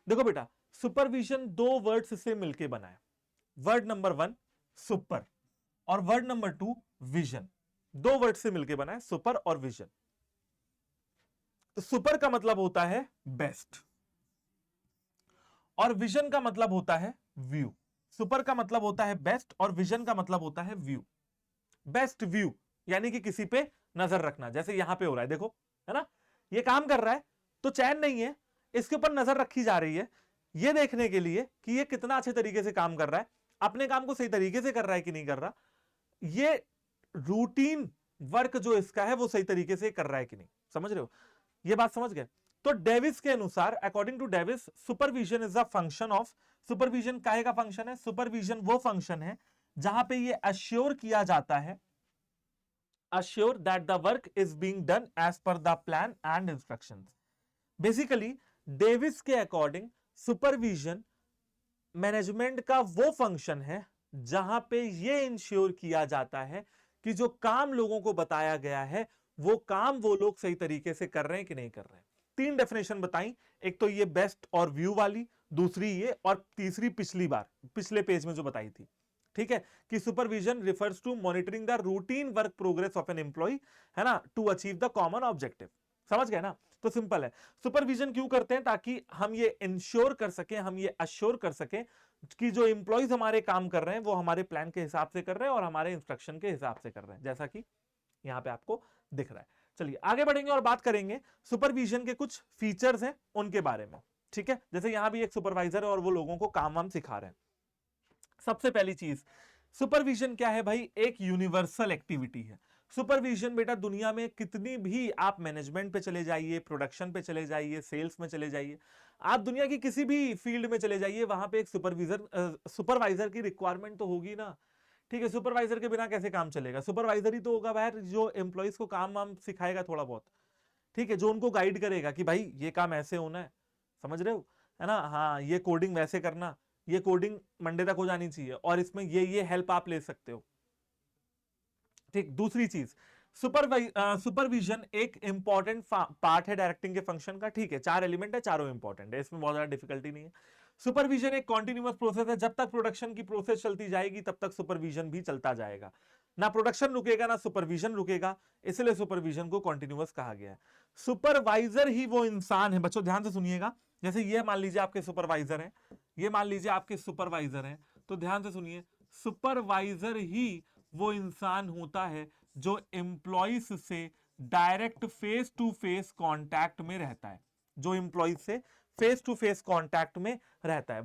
देखो बेटा, सुपरविजन दो वर्ड्स से मिलकर बना है। वर्ड नंबर 1 सुपर और वर्ड नंबर 2 विजन। दो वर्ड से मिलकर बना है, सुपर और विजन। तो सुपर का मतलब होता है बेस्ट और विजन का मतलब होता है व्यू। सुपर का मतलब होता है बेस्ट और विजन का मतलब होता है व्यू। बेस्ट व्यू यानी कि किसी पे नजर रखना, जैसे यहां पे हो रहा है, देखो, है ना, ये काम कर रहा है तो चैन नहीं है, इसके ऊपर नजर रखी जा रही है ये देखने के लिए कि ये कितना अच्छे तरीके से काम कर रहा है, अपने काम को सही तरीके से कर रहा है कि नहीं कर रहा, ये रूटीन वर्क जो इसका है वो सही तरीके से कर रहा है कि नहीं। समझ रहे हो? ये बात समझ गए? तो डेविस के अनुसार, according to Davis, supervision is a function of, supervision काहे का फंक्शन है? सुपरविजन वो फंक्शन है जहां पे ये अश्योर किया जाता है, assure that the work is being done as per the plan and instructions. Basically, Davis के अकॉर्डिंग सुपरविजन मैनेजमेंट का वो फंक्शन है जहां पे ये इंश्योर किया जाता है कि जो काम लोगों को बताया गया है वो काम वो लोग सही तरीके से कर रहे हैं कि नहीं कर रहे हैं। 3 डेफिनेशन बताई, एक तो ये बेस्ट और व्यू वाली, दूसरी ये, और तीसरी पिछले पेज में जो बताई थी, ठीक है, कि supervision refers to monitoring the routine work progress of an employee, है ना, to achieve the common objective. समझ गए ना? तो सिंपल है, सुपरविजन क्यों करते हैं? ताकि हम ये इंश्योर कर सकें, हम ये अश्योर कर सकें कि जो एम्प्लॉयज हमारे काम कर रहे हैं वो हमारे प्लान के हिसाब से कर रहे हैं और हमारे इंस्ट्रक्शन के हिसाब से कर रहे हैं, जैसा कि यहां पे आपको दिख रहा है। चलिए आगे बढ़ेंगे और बात करेंगे सुपरविजन के कुछ फीचर्स हैं उनके बारे में, ठीक है। जैसे यहां भी एक सुपरवाइजर है और वो लोगों को काम वाम सिखा रहे हैं। सबसे पहली चीज, सुपरविजन क्या है भाई? एक यूनिवर्सल एक्टिविटी है। सुपरविजन बेटा दुनिया में कितनी भी, आप मैनेजमेंट पे चले जाइए, प्रोडक्शन पे चले जाइए, सेल्स में चले जाइए, आप दुनिया की किसी भी फील्ड में चले जाइए, वहां पे एक सुपरवाइजर की रिक्वायरमेंट तो होगी ना, ठीक है। सुपरवाइजर के बिना कैसे काम चलेगा? सुपरवाइजर ही तो होगा बाहर जो एम्प्लॉइज को काम वाम सिखाएगा थोड़ा बहुत, ठीक है, जो उनको गाइड करेगा कि भाई ये काम ऐसे होना है, समझ रहे हो, है ना, हाँ ये कोडिंग वैसे करना, ये कोडिंग मंडे तक हो जानी चाहिए और इसमें ये हेल्प आप ले सकते हो, ठीक। दूसरी चीज, सुपरविजन एक इंपॉर्टेंट पार्ट है डायरेक्टिंग के फंक्शन का, ठीक है। 4 एलिमेंट है, चारों इंपॉर्टेंट है, इसमें बहुत ज्यादा डिफिकल्टी नहीं है। सुपरविजन एक कॉन्टिन्यूअस प्रोसेस है, जब तक प्रोडक्शन की प्रोसेस चलती जाएगी तब तक सुपरविजन भी चलता जाएगा, ना प्रोडक्शन रुकेगा ना सुपरविजन रुकेगा, इसलिए सुपरविजन को कॉन्टिन्यूअस कहा गया है। सुपरवाइजर ही वो इंसान है, बच्चों ध्यान से सुनिएगा, जैसे ये मान लीजिए आपके सुपरवाइजर हैं, ये मान लीजिए आपके सुपरवाइजर हैं, तो ध्यान से सुनिए, सुपरवाइजर ही वो इंसान होता है जो एम्प्लॉइज से direct face to face contact में रहता है, जो एम्प्लॉइज से फेस टू फेस कांटेक्ट में रहता है,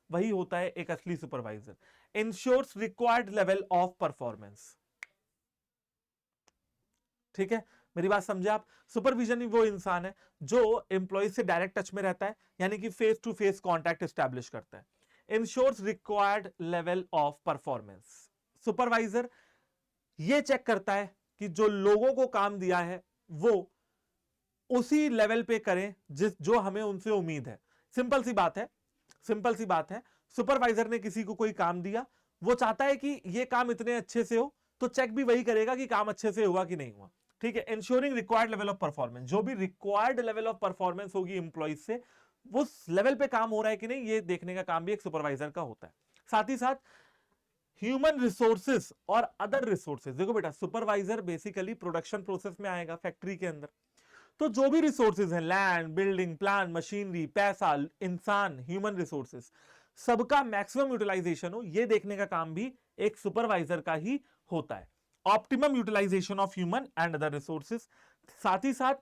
वही होता है एक असली supervisor. Ensures required level of performance, ठीक है, मेरी बात समझे आप? सुपरविजन ही वो इंसान है जो एम्प्लॉय से डायरेक्ट टच में रहता है, यानी कि face to face contact establish करता है। Ensures required level of performance, supervisor ये चेक करता है कि जो लोगों को काम दिया है वो उसी लेवल पे करें जो हमें उनसे उम्मीद है। सिंपल सी बात है, सिंपल सी बात है, सुपरवाइजर ने किसी को कोई काम दिया, वो चाहता है कि ये काम इतने अच्छे से हो, तो चेक भी वही करेगा कि काम अच्छे से हुआ कि नहीं हुआ, ठीक है। Ensuring required level of performance, जो भी रिक्वायर्ड लेवल ऑफ परफॉर्मेंस होगी एम्प्लॉइज से, वो लेवल पे काम हो रहा है कि नहीं, ये देखने का काम भी एक सुपरवाइजर का होता है। साथ ही साथ ह्यूमन रिसोर्सेज और अदर रिसोर्सेज, देखो बेटा सुपरवाइजर बेसिकली प्रोडक्शन प्रोसेस में आएगा फैक्ट्री के अंदर, तो जो भी रिसोर्सेज हैं, लैंड, बिल्डिंग, प्लान, मशीनरी, पैसा, इंसान, ह्यूमन रिसोर्सेज, सबका मैक्सिमम यूटिलाइजेशन हो, ये देखने का काम भी एक सुपरवाइजर का ही होता है। Optimum utilisation of human and other resources. साथ ही साथ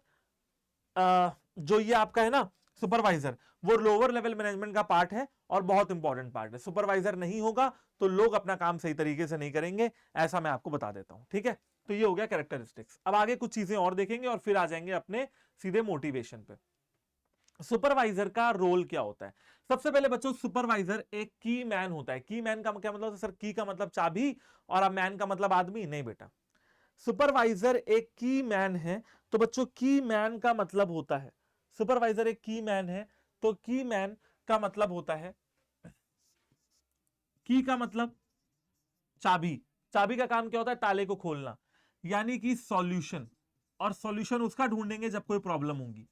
जो ये आपका है ना सुपरवाइजर, वो लोअर लेवल मैनेजमेंट का पार्ट है और बहुत इंपॉर्टेंट पार्ट है। सुपरवाइजर नहीं होगा तो लोग अपना काम सही तरीके से नहीं करेंगे, ऐसा मैं आपको बता देता हूं, ठीक है। तो ये हो गया कैरेक्टरिस्टिक्स। अब आगे कुछ चीजें और देखेंगे और फिर आ जाएंगे अपने सीधे मोटिवेशन पे। सुपरवाइजर का रोल क्या होता है? सबसे पहले बच्चों सुपरवाइजर एक की मैन होता है। की मैन का क्या मतलब होता है सर? की का मतलब चाबी और अब मैन का मतलब आदमी? नहीं बेटा, सुपरवाइजर एक की मैन है। तो बच्चों की मैन का मतलब होता है, सुपरवाइजर एक की मैन है, तो की मैन का मतलब होता है, की का मतलब चाबी। चाबी का काम क्या होता है? ताले को खोलना, यानी कि सॉल्यूशन, और सॉल्यूशन उसका ढूंढेंगे जब कोई प्रॉब्लम होगी,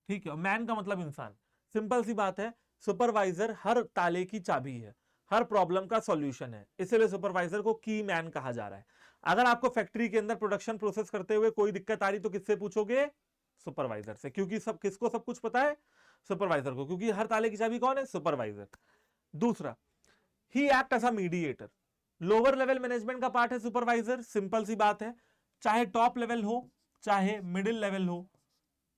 ठीक है। मैन का मतलब इंसान, सिंपल सी बात है, सुपरवाइजर हर ताले की चाबी है, हर प्रॉब्लम का सॉल्यूशन है, इसलिए सुपरवाइजर को की मैन कहा जा रहा है। अगर आपको फैक्ट्री के अंदर प्रोडक्शन प्रोसेस करते हुए कोई दिक्कत आ रही तो किससे पूछोगे? सुपरवाइजर से, क्योंकि किसको सब कुछ पता है? सुपरवाइजर को, क्योंकि हर ताले की चाबी कौन है? सुपरवाइजर। दूसरा, he act as a mediator. Lower level management का पार्ट है सुपरवाइजर, सिंपल सी बात है, चाहे टॉप लेवल हो चाहे मिडिल लेवल हो,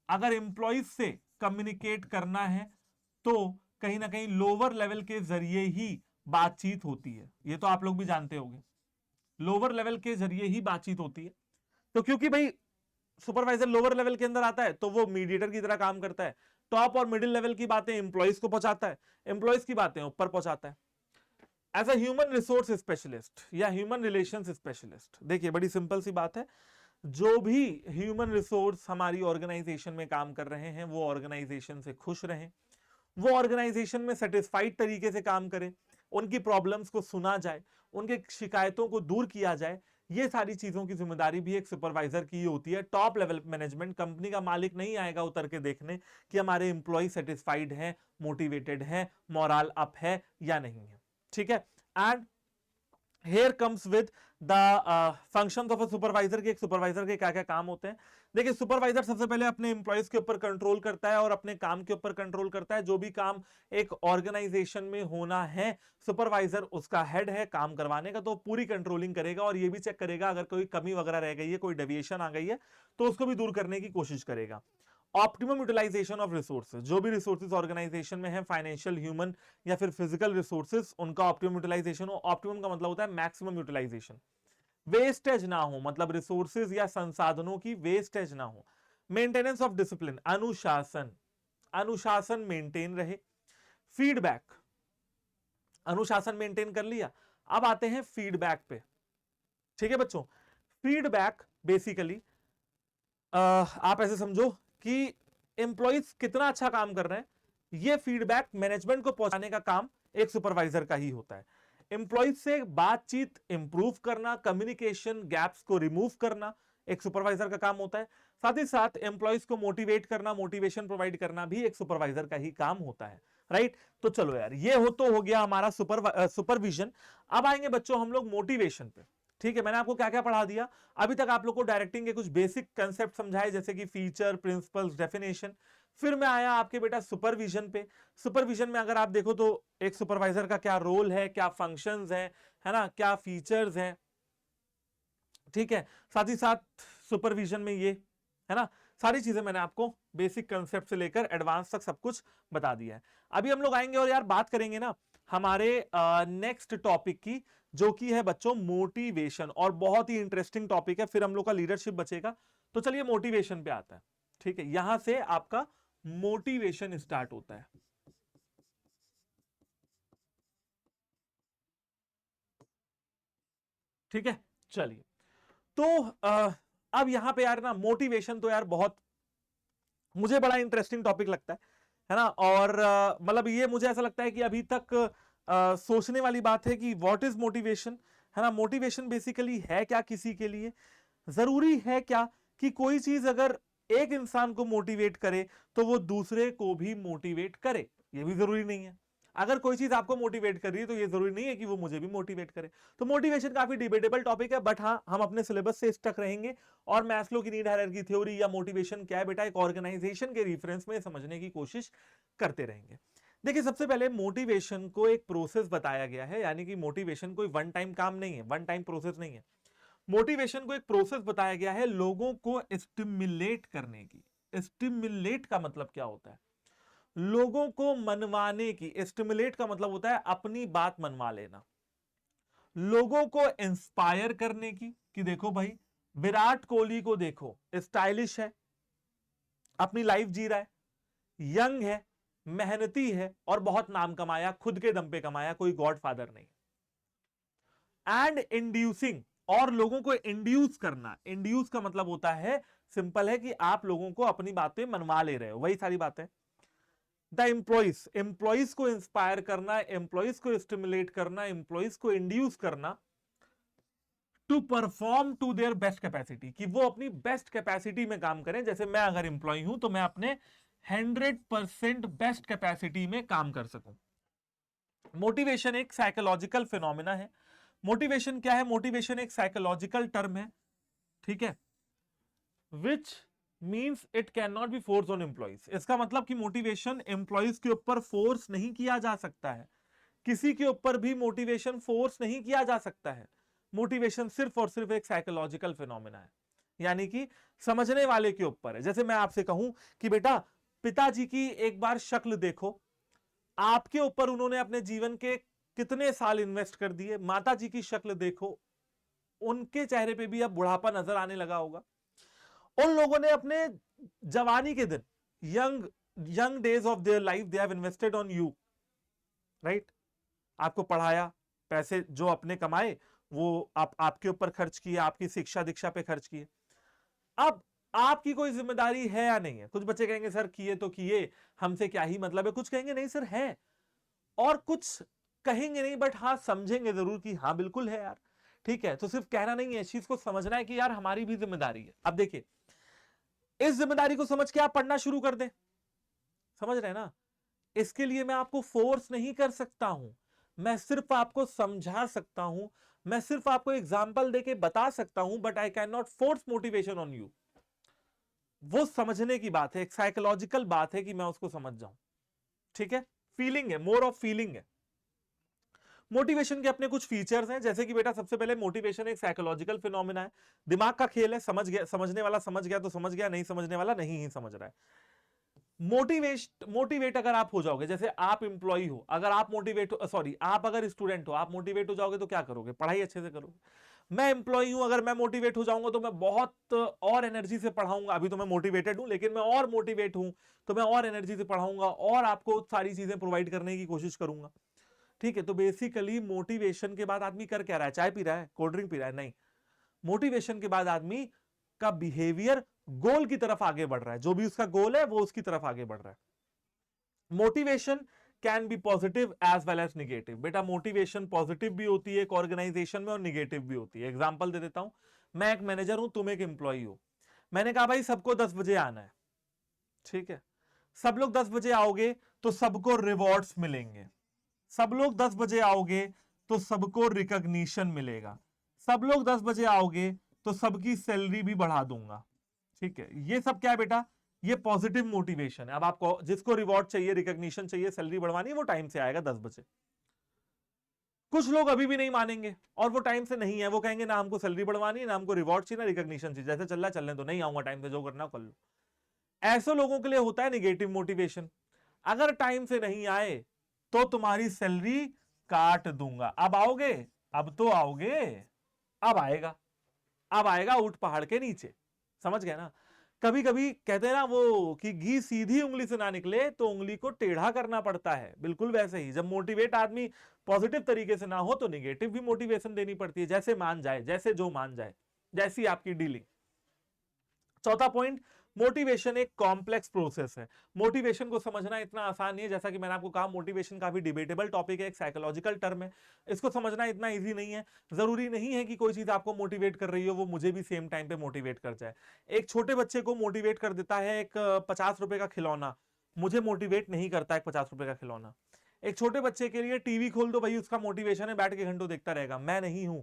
अगर एम्प्लॉइज से कम्युनिकेट करना है तो कहीं ना कहीं लोअर लेवल के जरिए ही बातचीत होती है, ये तो आप लोग भी जानते होंगे, लोअर लेवल के जरिए ही बातचीत होती है। तो क्योंकि भाई सुपरवाइजर लोअर लेवल के अंदर आता है तो वो मीडिएटर की तरह काम करता है, टॉप और मिडिल लेवल की बातें एम्प्लॉइज को पहुंचाता है, एम्प्लॉइज की बातें ऊपर पहुंचाता है। As a human resource specialist या ह्यूमन रिलेशंस स्पेशलिस्ट, देखिए बड़ी सिंपल सी बात है, जो भी ह्यूमन रिसोर्स हमारी ऑर्गेनाइजेशन में काम कर रहे हैं वो ऑर्गेनाइजेशन से खुश रहें, वो ऑर्गेनाइजेशन में सेटिस्फाइड तरीके से काम करें, उनकी प्रॉब्लम्स को सुना जाए, उनके शिकायतों को दूर किया जाए। ये सारी चीजों की जिम्मेदारी भी एक सुपरवाइजर की होती है। टॉप लेवल मैनेजमेंट, कंपनी का मालिक नहीं आएगा उतर के देखने कि हमारे एम्प्लॉय सेटिस्फाइड हैं, मोटिवेटेड हैं, मोरल अप है या नहीं है, ठीक है। And here comes with the functions of a supervisor कि एक सुपरवाइजर के क्या क्या काम होते हैं। देखिए, सुपरवाइजर सबसे पहले अपने एम्प्लॉयज के ऊपर कंट्रोल करता है और अपने काम के ऊपर कंट्रोल करता है। जो भी काम एक ऑर्गेनाइजेशन में होना है, सुपरवाइजर उसका हेड है काम करवाने का, तो पूरी कंट्रोलिंग करेगा और ये भी चेक करेगा अगर कोई कमी वगैरह रह गई है, कोई डेविएशन आ गई है, तो उसको भी दूर करने की कोशिश करेगा। ऑप्टिमम यूटिलाइजेशन ऑफ रिसोर्सेज, जो भी रिसोर्सेज ऑर्गेनाइजेशन में है, फाइनेंशियल, ह्यूमन या फिर फिजिकल रिसोर्सेज, उनका ऑप्टिमम यूटिलाइजेशन हो। ऑप्टिमम का मतलब होता है मैक्सिमम यूटिलाइजेशन, वेस्टेज ना हो, मतलब रिसोर्सेज या संसाधनों की वेस्टेज ना हो। मेंटेनेंस ऑफ डिसिप्लिन, अनुशासन, अनुशासन मेंटेन रहे। फीडबैक, अनुशासन मेंटेन कर लिया। अब आते हैं फीडबैक पे, ठीक है बच्चों। फीडबैक बेसिकली आप ऐसे समझो कि एम्प्लॉइज कितना अच्छा काम कर रहे हैं, ये फीडबैक मैनेजमेंट को पहुंचाने का काम एक सुपरवाइजर का ही होता है। एम्प्लॉइज से बातचीत इंप्रूव करना, कम्युनिकेशन गैप्स को रिमूव करना एक सुपरवाइजर का काम होता है। साथ ही साथ एम्प्लॉइज को मोटिवेट करना, मोटिवेशन प्रोवाइड करना भी एक सुपरवाइजर का ही काम होता है, राइट। तो चलो यार, ये हो गया हमारा सुपरविजन। अब आएंगे बच्चों हम लोग मोटिवेशन पे, ठीक है। मैंने आपको क्या क्या पढ़ा दिया अभी तक, आप लोग को डायरेक्टिंग के कुछ बेसिक कंसेप्ट समझाए, जैसे कि फीचर, प्रिंसिपल्स, डेफिनेशन। फिर मैं आया आपके बेटा सुपरविजन पे। सुपरविजन में अगर आप देखो तो एक सुपरवाइजर का क्या रोल है, क्या फंक्शंस है ना, क्या फीचर्स हैं, ठीक है। साथ ही साथ सुपरविजन में ये है ना, सारी चीजें मैंने आपको बेसिक कंसेप्ट से लेकर एडवांस तक सब कुछ बता दिया है। अभी हम लोग आएंगे और यार बात करेंगे ना हमारे नेक्स्ट टॉपिक की, जो कि है बच्चों मोटिवेशन, और बहुत ही इंटरेस्टिंग टॉपिक है। फिर हम लोग का लीडरशिप बचेगा। तो चलिए मोटिवेशन पे आता है, ठीक है। यहां से आपका मोटिवेशन स्टार्ट होता है, ठीक है। चलिए, तो अब यहां पे यार ना मोटिवेशन तो यार बहुत मुझे बड़ा इंटरेस्टिंग टॉपिक लगता है ना। और मतलब ये मुझे ऐसा लगता है कि अभी तक सोचने वाली बात है कि व्हाट इज मोटिवेशन, है ना। मोटिवेशन बेसिकली है क्या किसी के लिए, जरूरी है क्या कि कोई चीज अगर एक इंसान को मोटिवेट करे तो वो दूसरे को भी मोटिवेट करे, ये भी जरूरी नहीं है। अगर कोई चीज आपको मोटिवेट कर रही है तो ये जरूरी नहीं है कि वो मुझे भी मोटिवेट करे। तो मोटिवेशन काफी डिबेटेबल टॉपिक है, बट हाँ हम अपने सिलेबस से स्टक रहेंगे और मैस्लो की नीड हायरार्की थ्योरी या मोटिवेशन क्या है बेटा एक ऑर्गेनाइजेशन के रेफरेंस में समझने की कोशिश करते रहेंगे। देखिए, सबसे पहले मोटिवेशन को एक प्रोसेस बताया गया है, यानी कि मोटिवेशन कोई वन टाइम काम नहीं है, वन टाइम प्रोसेस नहीं है। मोटिवेशन को एक प्रोसेस बताया गया है लोगों को स्टिमुलेट करने की। स्टिमुलेट का मतलब क्या होता है, लोगों को मनवाने की। स्टिमुलेट का मतलब होता है अपनी बात मनवा लेना। लोगों को इंस्पायर करने की, कि देखो भाई विराट कोहली को देखो, स्टाइलिश है, अपनी लाइफ जी रहा है, यंग है, मेहनती है और बहुत नाम कमाया, खुद के दम पे कमाया, कोई गॉडफादर नहीं। एंड इंड्यूसिंग, और लोगों को इंड्यूस करना। इंड्यूस का मतलब होता है, सिंपल है कि आप लोगों को अपनी बातें मनवा ले रहे हो, वही सारी बातें। द एम्प्लॉइज, एम्प्लॉइज को इंस्पायर करना, एम्प्लॉइज को स्टिमुलेट करना, एम्प्लॉइज को इंड्यूस करना to perform to their best capacity, कि वो अपनी बेस्ट कैपेसिटी में काम करें। जैसे मैं अगर एम्प्लॉय हूं तो मैं अपने 100% बेस्ट कैपेसिटी में काम कर सकूं। मोटिवेशन एक साइकोलॉजिकल फिनोमिना है। मोटिवेशन क्या है, मोटिवेशन एक साइकोलॉजिकल टर्म है, ठीक है, which means it can not B force on employees. इसका मतलब कि मोटिवेशन एम्प्लॉइज के ऊपर फोर्स नहीं किया जा सकता है, किसी के ऊपर भी मोटिवेशन फोर्स नहीं किया जा सकता है। मोटिवेशन सिर्फ और सिर्फ एक साइकोलॉजिकल फिनोमिना है, यानी कि समझने वाले के ऊपर है। जैसे मैं आपसे कहूं कि बेटा पिताजी की एक बार शक्ल देखो, आपके ऊपर उन्होंने अपने जीवन के कितने साल इन्वेस्ट कर दिए। माता जी की शक्ल देखो, उनके चेहरे पे भी अब बुढ़ापा नजर आने लगा होगा। उन लोगों ने अपने जवानी के दिन, young days of their life they have invested on you, right. आपको पढ़ाया, पैसे जो अपने कमाए वो आपके ऊपर खर्च किए, आपकी शिक्षा दीक्षा पे खर्च किए। अब आपकी कोई जिम्मेदारी है या नहीं है। कुछ बच्चे कहेंगे सर किए तो किए, हमसे क्या ही मतलब है। कुछ कहेंगे नहीं सर है, और कुछ कहेंगे नहीं बट हाँ समझेंगे जरूर कि हाँ बिल्कुल है यार, ठीक है। तो सिर्फ कहना नहीं है, इस चीज को समझना है कि यार हमारी भी जिम्मेदारी है। अब देखिए, इस जिम्मेदारी को समझ के आप पढ़ना शुरू कर दें, समझ रहे हैं ना। इसके लिए मैं आपको फोर्स नहीं कर सकता हूं, मैं सिर्फ आपको समझा सकता हूं, मैं सिर्फ आपको एग्जाम्पल देके बता सकता हूं, but I can not force motivation on you. वो समझने की बात है, एक साइकोलॉजिकल बात है कि मैं उसको समझ जाऊं, ठीक है। फीलिंग है, मोर ऑफ फीलिंग है। मोटिवेशन के अपने कुछ फीचर्स हैं, जैसे कि बेटा सबसे पहले मोटिवेशन एक साइकोलॉजिकल फिनोमिना है, दिमाग का खेल है, समझ गया, समझने वाला समझ गया तो समझ गया, नहीं समझने वाला नहीं ही समझ रहा है। मोटिवेट अगर आप हो जाओगे, जैसे आप इंप्लॉई हो, अगर आप मोटिवेट हो, सॉरी आप अगर स्टूडेंट हो, आप मोटिवेट हो जाओगे तो क्या करोगे, पढ़ाई अच्छे से करोगे। मैं इंप्लॉई हूं, अगर मैं मोटिवेट हो जाऊंगा तो मैं बहुत और एनर्जी से पढ़ाऊंगा। अभी तो मैं मोटिवेटेड हूं, लेकिन मैं और मोटिवेट हूं तो मैं और एनर्जी से पढ़ाऊंगा और आपको सारी चीजें प्रोवाइड करने की कोशिश करूंगा, ठीक है। तो बेसिकली मोटिवेशन के बाद आदमी कर क्या रहा है, चाय पी रहा है, कोल्ड ड्रिंक पी रहा है, नहीं। मोटिवेशन के बाद आदमी का बिहेवियर गोल की तरफ आगे बढ़ रहा है, जो भी उसका गोल है वो उसकी तरफ आगे बढ़ रहा है। Motivation can be positive as well as negative. बेटा मोटिवेशन पॉजिटिव भी होती है एक ऑर्गेनाइजेशन में और निगेटिव भी होती है। एग्जांपल दे देता हूं, मैं एक मैनेजर हूं, तुम एक एम्प्लॉई हो, मैंने कहा भाई सबको 10 बजे आना है, ठीक है। सब लोग 10 बजे आओगे तो सबको रिवॉर्ड्स मिलेंगे, सब लोग 10 बजे आओगे तो सबको रिकॉग्निशन मिलेगा, सब लोग 10 बजे आओगे तो सबकी सैलरी भी बढ़ा दूंगा, ठीक है। ये सब क्या है बेटा, ये पॉजिटिव मोटिवेशन है। अब आपको जिसको रिवॉर्ड चाहिए, रिकॉग्निशन चाहिए, सैलरी बढ़वानी है, वो टाइम से आएगा 10 बजे। कुछ लोग अभी भी नहीं मानेंगे और वो टाइम से नहीं है, वो कहेंगे ना हमको सैलरी बढ़वानी है, ना हमको रिवॉर्ड चाहिए, ना रिकॉग्निशन चाहिए, जैसे चल रहा चलने दो, नहीं आऊंगा टाइम से, जो करना कर लो। ऐसे लोगों के लिए होता है निगेटिव मोटिवेशन, अगर टाइम से नहीं आए तो तुम्हारी सैलरी काट दूंगा। अब आओगे, अब तो आओगे, अब आएगा, अब आएगा ऊंट पहाड़ के नीचे, समझ गए ना। कभी कभी कहते हैं ना वो कि घी सीधी उंगली से ना निकले तो उंगली को टेढ़ा करना पड़ता है, बिल्कुल वैसे ही जब मोटिवेट आदमी पॉजिटिव तरीके से ना हो तो निगेटिव भी मोटिवेशन देनी पड़ती है, जैसे मान जाए, जैसे जो मान जाए, जैसी आपकी डीलिंग। चौथा पॉइंट, मोटिवेशन एक कॉम्प्लेक्स प्रोसेस है। मोटिवेशन को समझना इतना आसान नहीं है, जैसा कि मैंने आपको कहा मोटिवेशन काफी डिबेटेबल टॉपिक है, एक साइकोलॉजिकल टर्म है, इसको समझना इतना इजी नहीं है। जरूरी नहीं है कि कोई चीज आपको मोटिवेट कर रही हो वो मुझे भी सेम टाइम पे मोटिवेट कर जाए। एक छोटे बच्चे को मोटिवेट कर देता है एक 50 रुपए का खिलौना, मुझे मोटिवेट नहीं करता एक 50 रुपए का खिलौना। एक छोटे बच्चे के लिए टीवी खोल दो भाई, उसका मोटिवेशन है बैठ के घंटों देखता रहेगा, मैं नहीं हूं,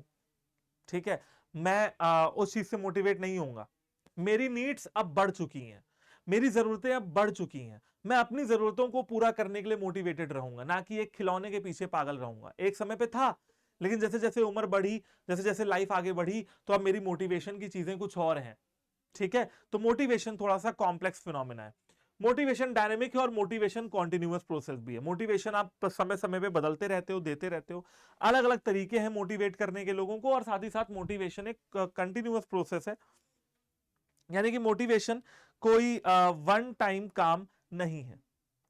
ठीक है। मैं उस चीज से मोटिवेट नहीं होऊंगा। मेरी नीड्स अब बढ़ चुकी हैं, मेरी जरूरतें अब बढ़ चुकी हैं, मैं अपनी जरूरतों को पूरा करने के लिए मोटिवेटेड रहूंगा, ना कि एक खिलौने के पीछे पागल रहूंगा। एक समय पे था, लेकिन जैसे जैसे उम्र बढ़ी, जैसे जैसे लाइफ आगे बढ़ी, तो अब मेरी मोटिवेशन की चीजें कुछ और हैं, ठीक है। तो मोटिवेशन थोड़ा सा कॉम्प्लेक्स फिनोमिना है। मोटिवेशन डायनेमिक है और मोटिवेशन कॉन्टिन्यूअस प्रोसेस भी है। मोटिवेशन आप समय समय पे बदलते रहते हो, देते रहते हो, अलग अलग तरीके हैं मोटिवेट करने के लोगों को, और साथ ही साथ मोटिवेशन एक कंटिन्यूअस प्रोसेस है, यानी कि मोटिवेशन कोई वन टाइम काम नहीं है,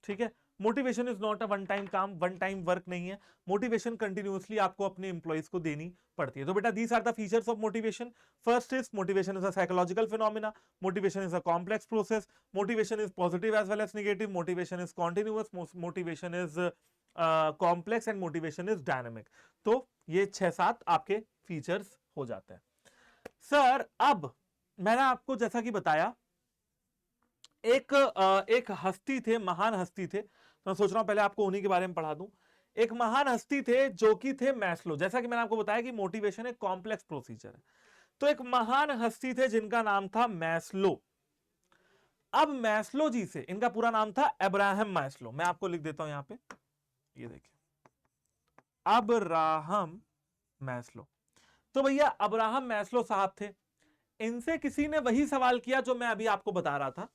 ठीक है। Motivation is not a one time काम, वन टाइम वर्क नहीं है। मोटिवेशन कंटिन्यूअसली आपको अपने एम्प्लॉइज को देनी पड़ती है। तो बेटा these are the features of motivation. First is motivation is a psychological phenomena, motivation is a complex process, motivation is positive as well as negative, motivation is continuous, motivation is complex and motivation is dynamic. तो ये 6-7 आपके features हो जाते हैं। Sir अब मैंने आपको जैसा कि बताया एक हस्ती थे, महान हस्ती थे, तो मैं सोच रहा हूं पहले आपको उन्हीं के बारे में पढ़ा दूं। एक महान हस्ती थे जो कि थे मैस्लो। जैसा कि मैंने आपको बताया कि मोटिवेशन एक कॉम्प्लेक्स प्रोसीजर है, तो एक महान हस्ती थे जिनका नाम था मैस्लो। अब मैस्लो जी से, इनका पूरा नाम था अब्राहम मैस्लो, मैं आपको लिख देता हूं यहां पे, ये देखिए अब्राहम मैस्लो। तो भैया अब्राहम मैस्लो साहब थे, इनसे किसी ने वही सवाल किया जो मैं अभी आपको बता रहा था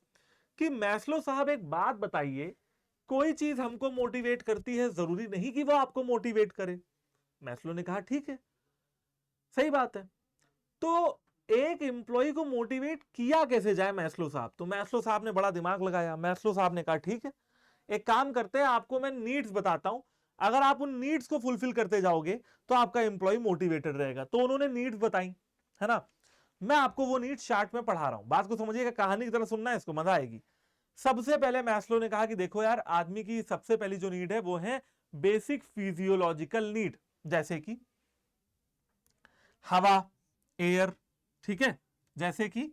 कि मैस्लो साहब एक बात बताइए, कोई चीज हमको मोटिवेट करती है, जरूरी नहीं कि वो आपको मोटिवेट करे। मैस्लो ने कहा ठीक है, सही बात है, तो एक एम्प्लॉय को मोटिवेट किया कैसे जाए मैस्लो साहब। तो मैस्लो साहब ने बड़ा दिमाग लगाया, मैस्लो साहब ने कहा ठीक है, एक काम करते हैं, आपको मैं नीड्स बताता हूं, अगर आप उन नीड्स को फुलफिल करते जाओगे तो आपका एम्प्लॉय मोटिवेटेड रहेगा। तो उन्होंने नीड्स बताई, है ना। मैं आपको वो नीड्स चार्ट में पढ़ा रहा हूं, बात को समझिएगा, कहानी की तरह सुनना है, इसको मजा आएगी। सबसे पहले मैस्लो ने कहा कि देखो यार, आदमी की सबसे पहली जो नीड है वो है बेसिक फिजियोलॉजिकल नीड, जैसे कि हवा, एयर, ठीक है, जैसे कि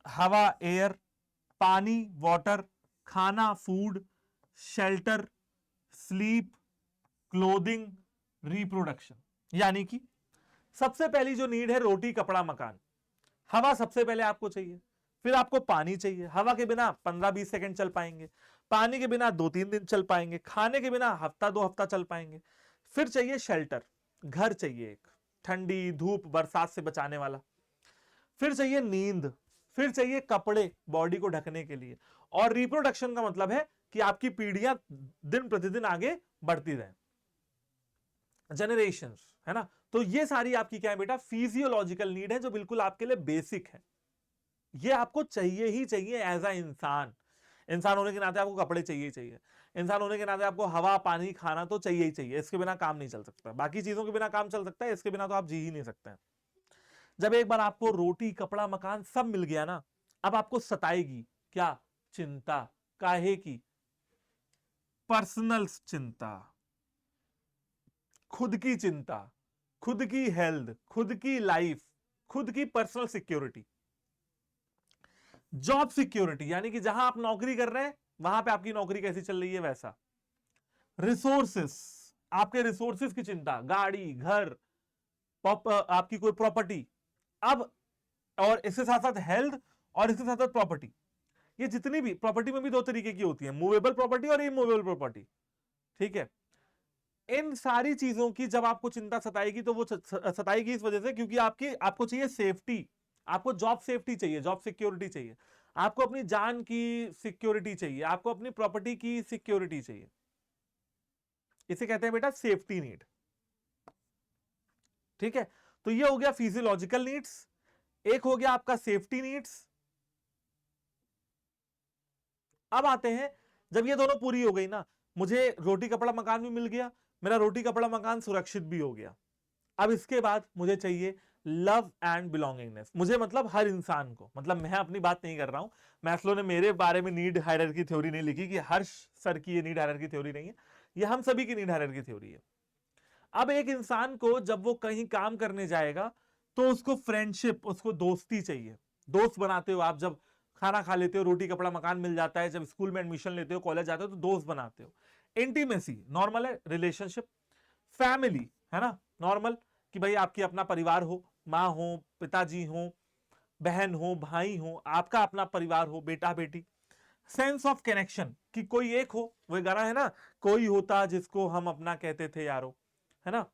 हवा, एयर, पानी, वाटर, खाना, food, shelter, sleep, clothing, reproduction. यानी कि सबसे पहली जो नीड है रोटी कपड़ा मकान। हवा सबसे पहले आपको चाहिए, फिर आपको पानी चाहिए, हवा के बिना 15-20 सेकंड चल पाएंगे, पानी के बिना 2-3 दिन चल पाएंगे, खाने के बिना हफ्ता 2 हफ्ता चल पाएंगे, फिर चाहिए शेल्टर, घर चाहिए एक, ठंडी धूप बरसात से बचाने वाला, फिर चाहिए नींद, फिर चाहिए कपड़े बॉडी को ढकने के लिए, और रिप्रोडक्शन का मतलब है कि आपकी पीढ़ियां दिन प्रतिदिन आगे बढ़ती रहें, जनरेशंस, है ना। तो ये सारी आपकी क्या है बेटा, फिजियोलॉजिकल नीड है जो बिल्कुल आपके लिए बेसिक है। ये आपको चाहिए ही चाहिए एज अ इंसान। इंसान होने के नाते आपको कपड़े चाहिए ही चाहिए, इंसान होने के नाते आपको हवा पानी खाना तो चाहिए ही चाहिए, इसके बिना काम नहीं चल सकता। बाकी चीजों के बिना काम चल सकता है, इसके बिना तो आप जी ही नहीं सकते हैं। जब एक बार आपको रोटी कपड़ा मकान सब मिल गया ना, अब आपको सताएगी क्या, चिंता, काहे की, पर्सनल चिंता, खुद की चिंता, खुद की हेल्थ, खुद की लाइफ, खुद की पर्सनल सिक्योरिटी, जॉब सिक्योरिटी, यानी कि जहां आप नौकरी कर रहे हैं वहां पे आपकी नौकरी कैसी चल रही है वैसा, रिसोर्सेस, आपके रिसोर्सेस की चिंता, गाड़ी, घर, आपकी कोई प्रॉपर्टी, अब और इसके साथ साथ हेल्थ, और इसके साथ साथ प्रॉपर्टी। ये जितनी भी प्रॉपर्टी में भी दो तरीके की होती है, मूवेबल प्रॉपर्टी और इमूवेबल प्रॉपर्टी, ठीक है। इन सारी चीजों की जब आपको चिंता सताएगी तो वो सताएगी इस वजह से क्योंकि आपको चाहिए सेफ्टी, आपको जॉब सेफ्टी चाहिए, जॉब सिक्योरिटी चाहिए, आपको अपनी जान की सिक्योरिटी चाहिए, आपको अपनी प्रॉपर्टी की सिक्योरिटी चाहिए। इसे कहते हैं बेटा सेफ्टी नीड, ठीक है। तो ये हो गया फिजियोलॉजिकल नीड्स, एक हो गया आपका सेफ्टी नीड्स। अब आते हैं, जब ये दोनों पूरी हो गई ना, मुझे रोटी कपड़ा मकान भी मिल गया, मेरा रोटी कपड़ा मकान सुरक्षित भी हो गया, अब इसके बाद मुझे चाहिए लव एंड बिलोंगिंगनेस। मुझे मतलब हर इंसान को, मतलब मैं अपनी बात नहीं कर रहा हूं, मैस्लो ने मेरे बारे में नीड हायरार्की थ्योरी नहीं लिखी कि हर्ष सर की ये नीड हायरार्की थ्योरी नहीं है, ये हम सभी की नीड हायरार्की थ्योरी है। अब एक इंसान को जब वो कहीं काम करने जाएगा तो उसको फ्रेंडशिप, उसको दोस्ती चाहिए, दोस्त बनाते हो आप, जब खाना खा लेते हो, रोटी कपड़ा मकान मिल जाता है, जब स्कूल में एडमिशन लेते हो, कॉलेज जाते हो तो दोस्त बनाते हो। इंटीमेसी नॉर्मल है, रिलेशनशिप, फैमिली है ना नॉर्मल, कि भाई आपकी अपना परिवार हो, माँ हो, पिताजी हो, बहन हो, भाई हो, आपका अपना परिवार हो, बेटा बेटी। सेंस ऑफ कनेक्शन, कि कोई एक हो, वो गाना है ना, कोई होता जिसको हम अपना कहते थे यारो, है ना,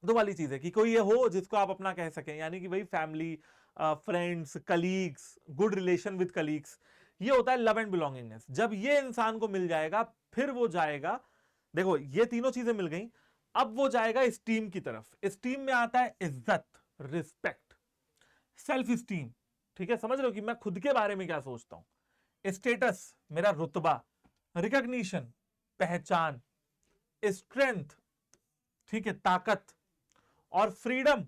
दो वाली चीज है कि कोई ये हो जिसको आप अपना कह सकें, यानी कि भाई family, friends, colleagues, good relation with colleagues, ये होता है लव एंड बिलोंगिंगनेस। जब ये इंसान को मिल जाएगा फिर वो जाएगा, देखो ये तीनों चीजें मिल गई, अब वो जाएगा स्टीम की तरफ। स्टीम में आता है इज्जत, रिस्पेक्ट, सेल्फ स्टीम, ठीक है, समझ रहे हो कि मैं खुद के बारे में क्या सोचता हूं, स्टेटस मेरा रुतबा, रिकॉग्निशन पहचान, स्ट्रेंथ, ठीक है ताकत, और फ्रीडम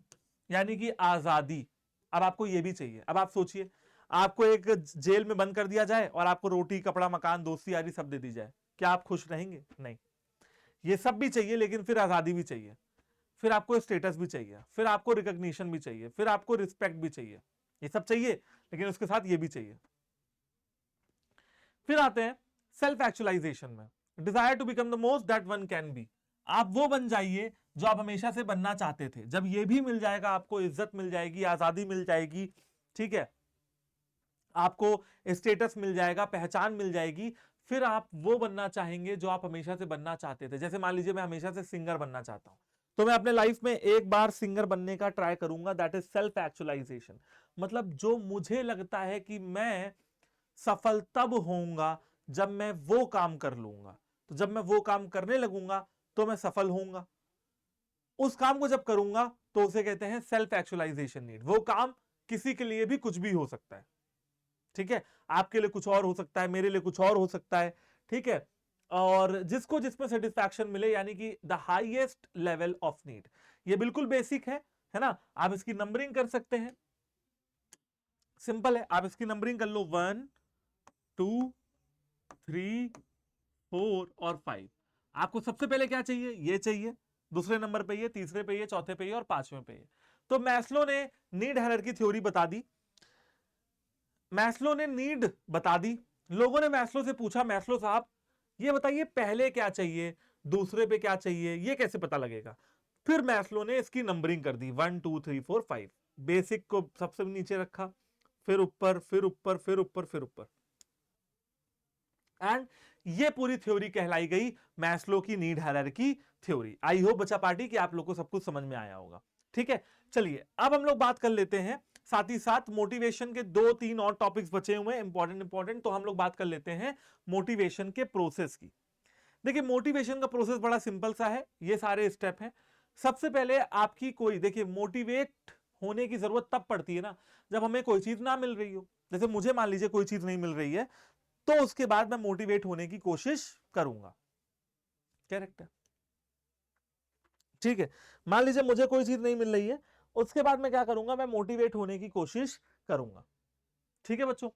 यानी कि आजादी। अब आपको ये भी चाहिए। अब आप सोचिए, आपको एक जेल में बंद कर दिया जाए और आपको रोटी कपड़ा मकान दोस्ती यारी सब दे दी जाए, क्या आप खुश रहेंगे? नहीं। ये सब भी चाहिए लेकिन फिर आजादी भी चाहिए, फिर आपको स्टेटस भी चाहिए, फिर आपको रिकॉग्निशन भी चाहिए, फिर आपको रिस्पेक्ट भी चाहिए, ये सब चाहिए लेकिन उसके साथ ये भी चाहिए। फिर आते हैं सेल्फ एक्चुअलाइजेशन में, desire to become the most that one can be. आप वो बन जाइए जो आप हमेशा से बनना चाहते थे। जब ये भी मिल जाएगा, आपको इज्जत मिल जाएगी, आजादी मिल जाएगी, ठीक है, आपको स्टेटस मिल जाएगा, पहचान मिल जाएगी, फिर आप वो बनना चाहेंगे जो आप हमेशा से बनना चाहते थे। जैसे मान लीजिए मैं हमेशा से सिंगर बनना चाहता हूं, तो मैं अपने लाइफ में एक बार सिंगर बनने का ट्राई करूंगा, दैट इज सेल्फ एक्चुअलाइजेशन। मतलब जो मुझे लगता है कि मैं सफल तब होऊंगा जब मैं वो काम कर लूंगा, तो जब मैं वो काम करने लगूंगा तो मैं सफल होऊंगा। उस काम को जब करूंगा तो उसे कहते हैं सेल्फ एक्चुअलाइजेशन नीड। वो काम किसी के लिए भी कुछ भी हो सकता है, ठीक है, आपके लिए कुछ और हो सकता है, मेरे लिए कुछ और हो सकता है, ठीक है, और जिसको जिसमें सेटिस्फैक्शन मिले, यानी कि the highest level of need. ये बिल्कुल बेसिक है ना। आप इसकी नंबरिंग कर सकते हैं, सिंपल है, आप इसकी नंबरिंग कर लो, 1 2 3 4 और 5। आपको सबसे पहले क्या चाहिए? ये चाहिए, दूसरे नंबर पे ये, तीसरे पे ये, चौथे पे ये और पांचवें पे ये। तो मैस्लो ने नीड हायरार्की थ्योरी बता दी, मैस्लो ने नीड बता दी। लोगों ने मैस्लो से पूछा, मैस्लो साहब ये बताइए पहले क्या चाहिए, दूसरे पे क्या चाहिए, ये कैसे पता लगेगा? फिर मैस्लो ने इसकी नंबरिंग कर दी 1 2 3 4 5। बेसिक को सबसे नीचे रखा, फिर ऊपर, फिर ऊपर, फिर ऊपर, फिर ऊपर, एंड ये पूरी थ्योरी कहलाई गई मैस्लो की need hierarchy theory. I hope बच्चा पार्टी कि आप लोग को सब कुछ समझ में आया होगा। ठीक है, चलिए अब हम लोग बात कर लेते हैं, साथ ही साथ मोटिवेशन के 2-3 और टॉपिक्स बचे हुए हैं इंपॉर्टेंट, तो हम लोग बात कर लेते हैं मोटिवेशन के प्रोसेस की। देखिए मोटिवेशन का प्रोसेस बड़ा सिंपल सा है, ये सारे स्टेप हैं। सबसे पहले आपकी कोई, देखिए मोटिवेट होने की जरूरत तब पड़ती है ना जब हमें कोई चीज ना मिल रही हो। जैसे मुझे मान लीजिए कोई चीज नहीं मिल रही है, तो उसके बाद मैं मोटिवेट होने की कोशिश करूंगा। करेक्ट है, ठीक है। मान लीजिए मुझे कोई चीज नहीं मिल रही है, उसके बाद मैं क्या करूंगा? मैं मोटिवेट होने की कोशिश करूंगा। ठीक है बच्चों,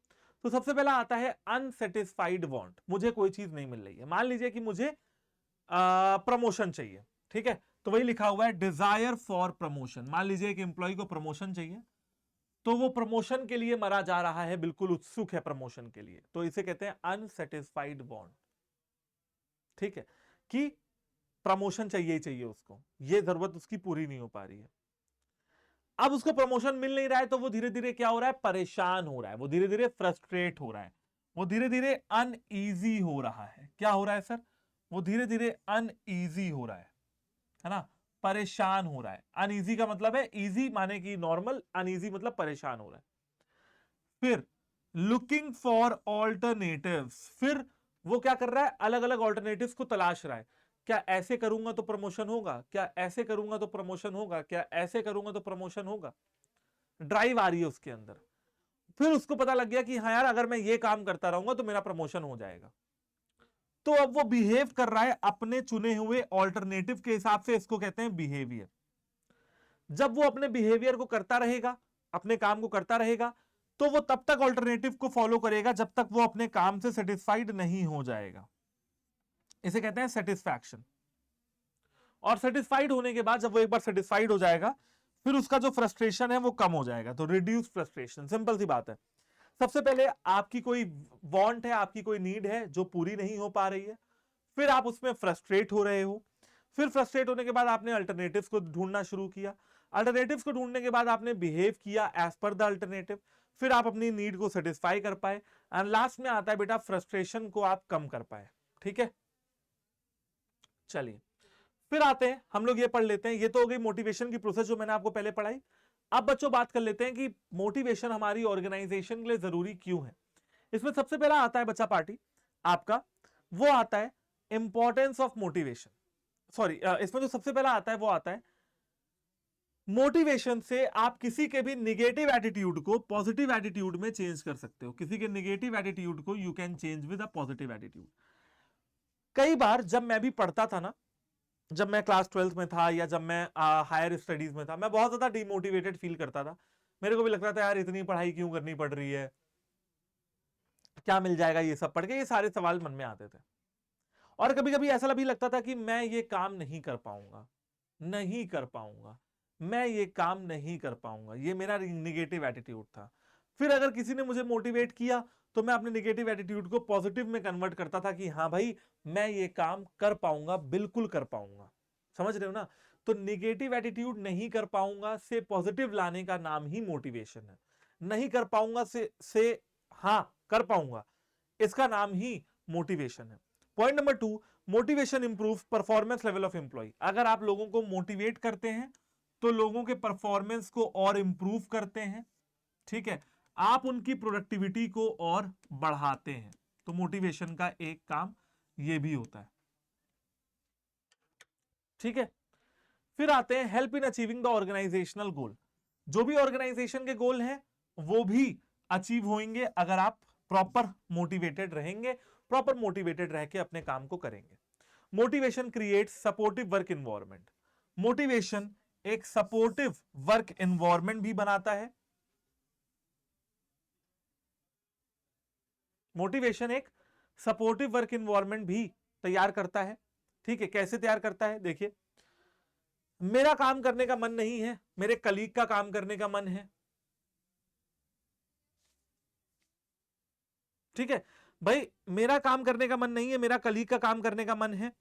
तो सबसे पहला आता है अनसेटिस्फाइड वांट। मुझे कोई चीज नहीं मिल रही है, मान लीजिए कि मुझे प्रमोशन चाहिए, ठीक है, तो वही लिखा हुआ है डिजायर फॉर प्रमोशन। मान लीजिए एक एम्प्लॉय को प्रमोशन चाहिए, तो वो प्रमोशन के लिए मरा जा रहा है, बिल्कुल उत्सुक है प्रमोशन के लिए, तो इसे कहते हैं अनसेटिस्फाइड वांट। ठीक है, कि प्रमोशन चाहिए ही चाहिए उसको, ये जरूरत उसकी पूरी नहीं हो पा रही है। अब उसको प्रमोशन मिल नहीं रहा है, तो वो धीरे धीरे क्या हो रहा है? परेशान हो रहा है, वो धीरे धीरे फ्रस्ट्रेट हो रहा है, वो धीरे धीरे अनईजी हो रहा है। क्या हो रहा है सर? वो धीरे धीरे अनईजी हो रहा है ना, परेशान हो रहा है। अनईजी का मतलब है इजी माने कि नॉर्मल, अनईजी मतलब परेशान हो रहा है। फिर लुकिंग फॉर ऑल्टरनेटिव्स, फिर वो क्या कर रहा है? अलग अलग ऑल्टरनेटिव्स को तलाश रहा है। क्या ऐसे करूंगा तो प्रमोशन होगा? क्या ऐसे करूंगा तो प्रमोशन होगा? क्या ऐसे करूंगा तो प्रमोशन होगा? ड्राइव आ रही है उसके अंदर। फिर उसको पता लग गया कि हाँ यार, अगर मैं ये काम करता रहूंगा तो मेरा प्रमोशन हो जाएगा। तो अब वो बिहेव कर रहा है अपने चुने हुए ऑल्टरनेटिव के हिसाब से, इसको कहते हैं बिहेवियर। जब वो अपने बिहेवियर को करता रहेगा, अपने काम को करता रहेगा, तो वो तब तक ऑल्टरनेटिव को फॉलो करेगा जब तक वो अपने काम से सेटिस्फाइड नहीं हो जाएगा। इसे कहते हैं सेटिस्फैक्शन। और सेटिस्फाइड होने के बाद जब वो एक बार सेटिस्फाइड हो जाएगा, फिर उसका जो फ्रस्ट्रेशन है वो कम हो जाएगा। तो रिड्यूस फ्रस्ट्रेशन, सिंपल सी बात है। सबसे पहले आपकी कोई वांट है, आपकी कोई नीड है जो पूरी नहीं हो पा रही है, फिर आप उसमें फ्रस्ट्रेट हो रहे हो, फिर फ्रस्ट्रेट होने के बाद आपने अल्टरनेटिव्स को ढूंढना शुरू किया, अल्टरनेटिव्स को ढूंढने के बाद आपने बिहेव किया एज पर द अल्टरनेटिव, फिर आप अपनी नीड को सेटिस्फाई कर पाए, एंड लास्ट में आता है बेटा फ्रस्ट्रेशन को आप कम कर पाए। ठीक है, चलिए फिर आते हैं, हम लोग ये पढ़ लेते हैं। ये तो हो गई मोटिवेशन की प्रोसेस जो मैंने आपको पहले पढ़ाई। अब बच्चों बात कर लेते हैं कि मोटिवेशन हमारी ऑर्गेनाइजेशन के लिए जरूरी क्यों है। इसमें सबसे पहला आता है बच्चा पार्टी आपका, वो आता है इंपॉर्टेंस ऑफ मोटिवेशन। सॉरी, इसमें जो सबसे पहला आता है वो आता है मोटिवेशन से आप किसी के भी निगेटिव एटीट्यूड को पॉजिटिव एटीट्यूड में चेंज कर सकते हो। किसी के निगेटिव एटीट्यूड को you can change with a positive attitude. कई बार जब मैं भी पढ़ता था ना, जब मैं क्लास 12th में था या जब मैं हायर स्टडीज में था, मैं बहुत ज्यादा डिमोटिवेटेड फील करता था। मेरे को भी लगता था यार इतनी पढ़ाई क्यों करनी पड़ रही है, क्या मिल जाएगा ये सब पढ़ के, ये सारे सवाल मन में आते थे। और कभी कभी ऐसा भी लगता था कि मैं ये काम नहीं कर पाऊंगा, नहीं कर पाऊंगा, मैं ये काम नहीं कर पाऊंगा। ये मेरा निगेटिव एटीट्यूड था। फिर अगर किसी ने मुझे मोटिवेट किया तो मैं अपने निगेटिव एटीट्यूड को पॉजिटिव में कन्वर्ट करता था कि हाँ भाई मैं ये काम कर पाऊंगा, बिल्कुल कर पाऊंगा। समझ रहे हो ना? तो निगेटिव एटीट्यूड नहीं कर पाऊंगा से पॉजिटिव लाने का नाम ही मोटिवेशन है। नहीं कर पाऊंगा से हाँ कर पाऊंगा, इसका नाम ही मोटिवेशन है। Point number 2, motivation improve performance level of employee. अगर आप लोगों को मोटिवेट करते हैं तो लोगों के परफॉर्मेंस को और इंप्रूव करते हैं। ठीक है, आप उनकी प्रोडक्टिविटी को और बढ़ाते हैं। तो मोटिवेशन का एक काम ये भी होता है। ठीक है, फिर आते हैं help in achieving the organisational goal. जो भी ऑर्गेनाइजेशन के गोल हैं वो भी अचीव होंगे अगर आप प्रॉपर मोटिवेटेड रहेंगे, प्रॉपर मोटिवेटेड रह के अपने काम को करेंगे। Motivation creates supportive work environment. Motivation एक सपोर्टिव वर्क एनवायरनमेंट भी बनाता है। मोटिवेशन एक सपोर्टिव वर्क एनवायरनमेंट भी तैयार करता है। ठीक है, कैसे तैयार करता है? देखिए, मेरा काम करने का मन नहीं है, मेरे कलीग का काम करने का मन है। ठीक है भाई, मेरा काम करने का मन नहीं है, मेरा कलीग का काम करने का मन है,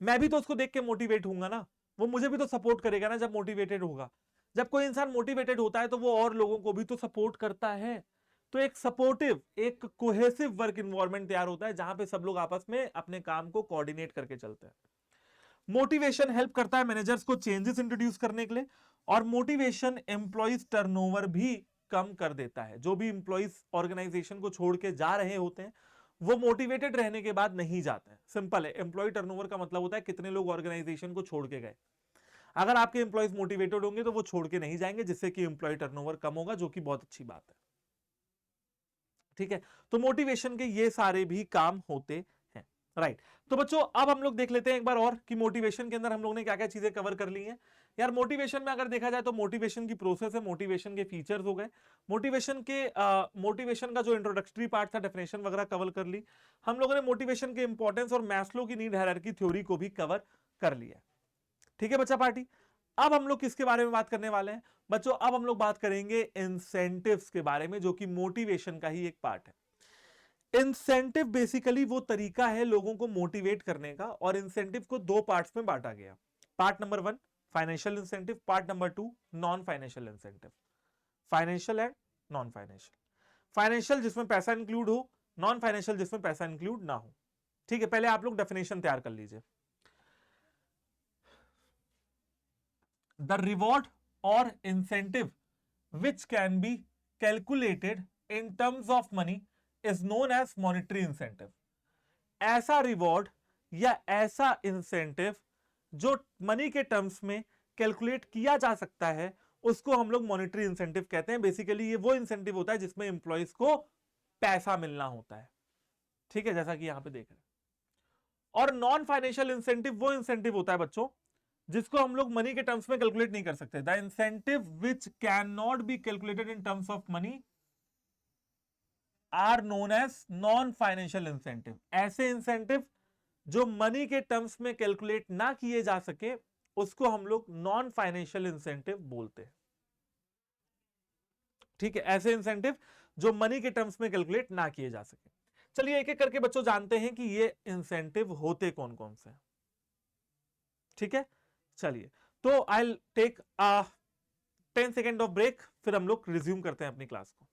मैं भी तो उसको देख के मोटिवेट होऊंगा ना, वो मुझे भी तो सपोर्ट करेगा ना जब मोटिवेटेड होगा। जब कोई इंसान मोटिवेटेड होता है तो वो और लोगों को भी तो सपोर्ट करता है। तो एक सपोर्टिव, एक कोहेसिव वर्क इन्वायरमेंट तैयार होता है जहां पे सब लोग आपस में अपने काम को कोऑर्डिनेट करके चलते हैं। मोटिवेशन हेल्प करता है मैनेजर्स को चेंजेस इंट्रोड्यूस करने के लिए, और मोटिवेशन एम्प्लॉइज टर्नओवर भी कम कर देता है। जो भी इंप्लॉइज ऑर्गेनाइजेशन को छोड़ के जा रहे होते हैं वो मोटिवेटेड रहने के बाद नहीं जाते हैं। सिंपल है, एम्प्लॉय टर्नओवर का मतलब होता है कितने लोग ऑर्गेनाइजेशन को छोड़ के गए। अगर आपके एम्प्लॉइज मोटिवेटेड होंगे तो वो छोड़ के नहीं जाएंगे, जिससे कि एम्प्लॉय टर्नओवर कम होगा, जो कि बहुत अच्छी बात है। ठीक है, तो मोटिवेशन के ये सारे भी काम होते हैं। राइट, तो बच्चों अब हम लोग देख लेते हैं एक बार और कि मोटिवेशन के अंदर हम लोग ने क्या क्या चीजें कवर कर ली हैं। यार मोटिवेशन में अगर देखा जाए तो मोटिवेशन की प्रोसेस है, मोटिवेशन के फीचर्स हो गए, मोटिवेशन का जो इंट्रोडक्टरी पार्ट था, डेफिनेशन वगैरह कवर कर ली हम लोगों ने, मोटिवेशन के इंपॉर्टेंस और मैस्लो की नीड हायरार्की थ्योरी को भी कवर कर लिया। ठीक है बच्चा पार्टी, अब हम लोग किसके बारे में बात करने वाले हैं बच्चों? अब हम लोग बात करेंगे इंसेंटिव्स के बारे में, जो कि मोटिवेशन का ही एक पार्ट है। इंसेंटिव बेसिकली वो तरीका है लोगों को मोटिवेट करने का, और इंसेंटिव को दो पार्ट्स में बांटा गया। Part number 1 financial incentive, part number 2 non financial incentive. Financial and non financial. Financial जिसमें पैसा इंक्लूड हो, नॉन फाइनेंशियल जिसमें पैसा इंक्लूड ना हो। ठीक है, पहले आप लोग डेफिनेशन तैयार कर लीजिए। द रिवॉर्ड और incentive which can be calculated in terms of money is known as monetary incentive। ऐसा रिवॉर्ड या ऐसा इंसेंटिव जो मनी के टर्म्स में कैलकुलेट किया जा सकता है उसको हम लोग मॉनेटरी इंसेंटिव कहते हैं। बेसिकली ये वो इंसेंटिव होता है जिसमें इंप्लॉइज को पैसा मिलना होता है। ठीक है, जैसा कि यहां पे देख रहे हैं। और नॉन फाइनेंशियल इंसेंटिव वो इंसेंटिव होता है बच्चों जिसको हम लोग मनी के टर्म्स में कैलकुलेट नहीं कर सकते। The incentive which can not be calculated in terms of money are known as non financial incentive. ऐसे इंसेंटिव जो मनी के टर्म्स में कैलकुलेट ना किए जा सके उसको हम लोग नॉन फाइनेंशियल इंसेंटिव बोलते हैं। ठीक है, ऐसे इंसेंटिव जो मनी के टर्म्स में कैलकुलेट ना किए जा सके। चलिए एक एक करके बच्चों जानते हैं कि ये इंसेंटिव होते कौन कौन से हैं। ठीक है, चलिए तो I take 10 second of break, फिर हम लोग रिज्यूम करते हैं अपनी क्लास को।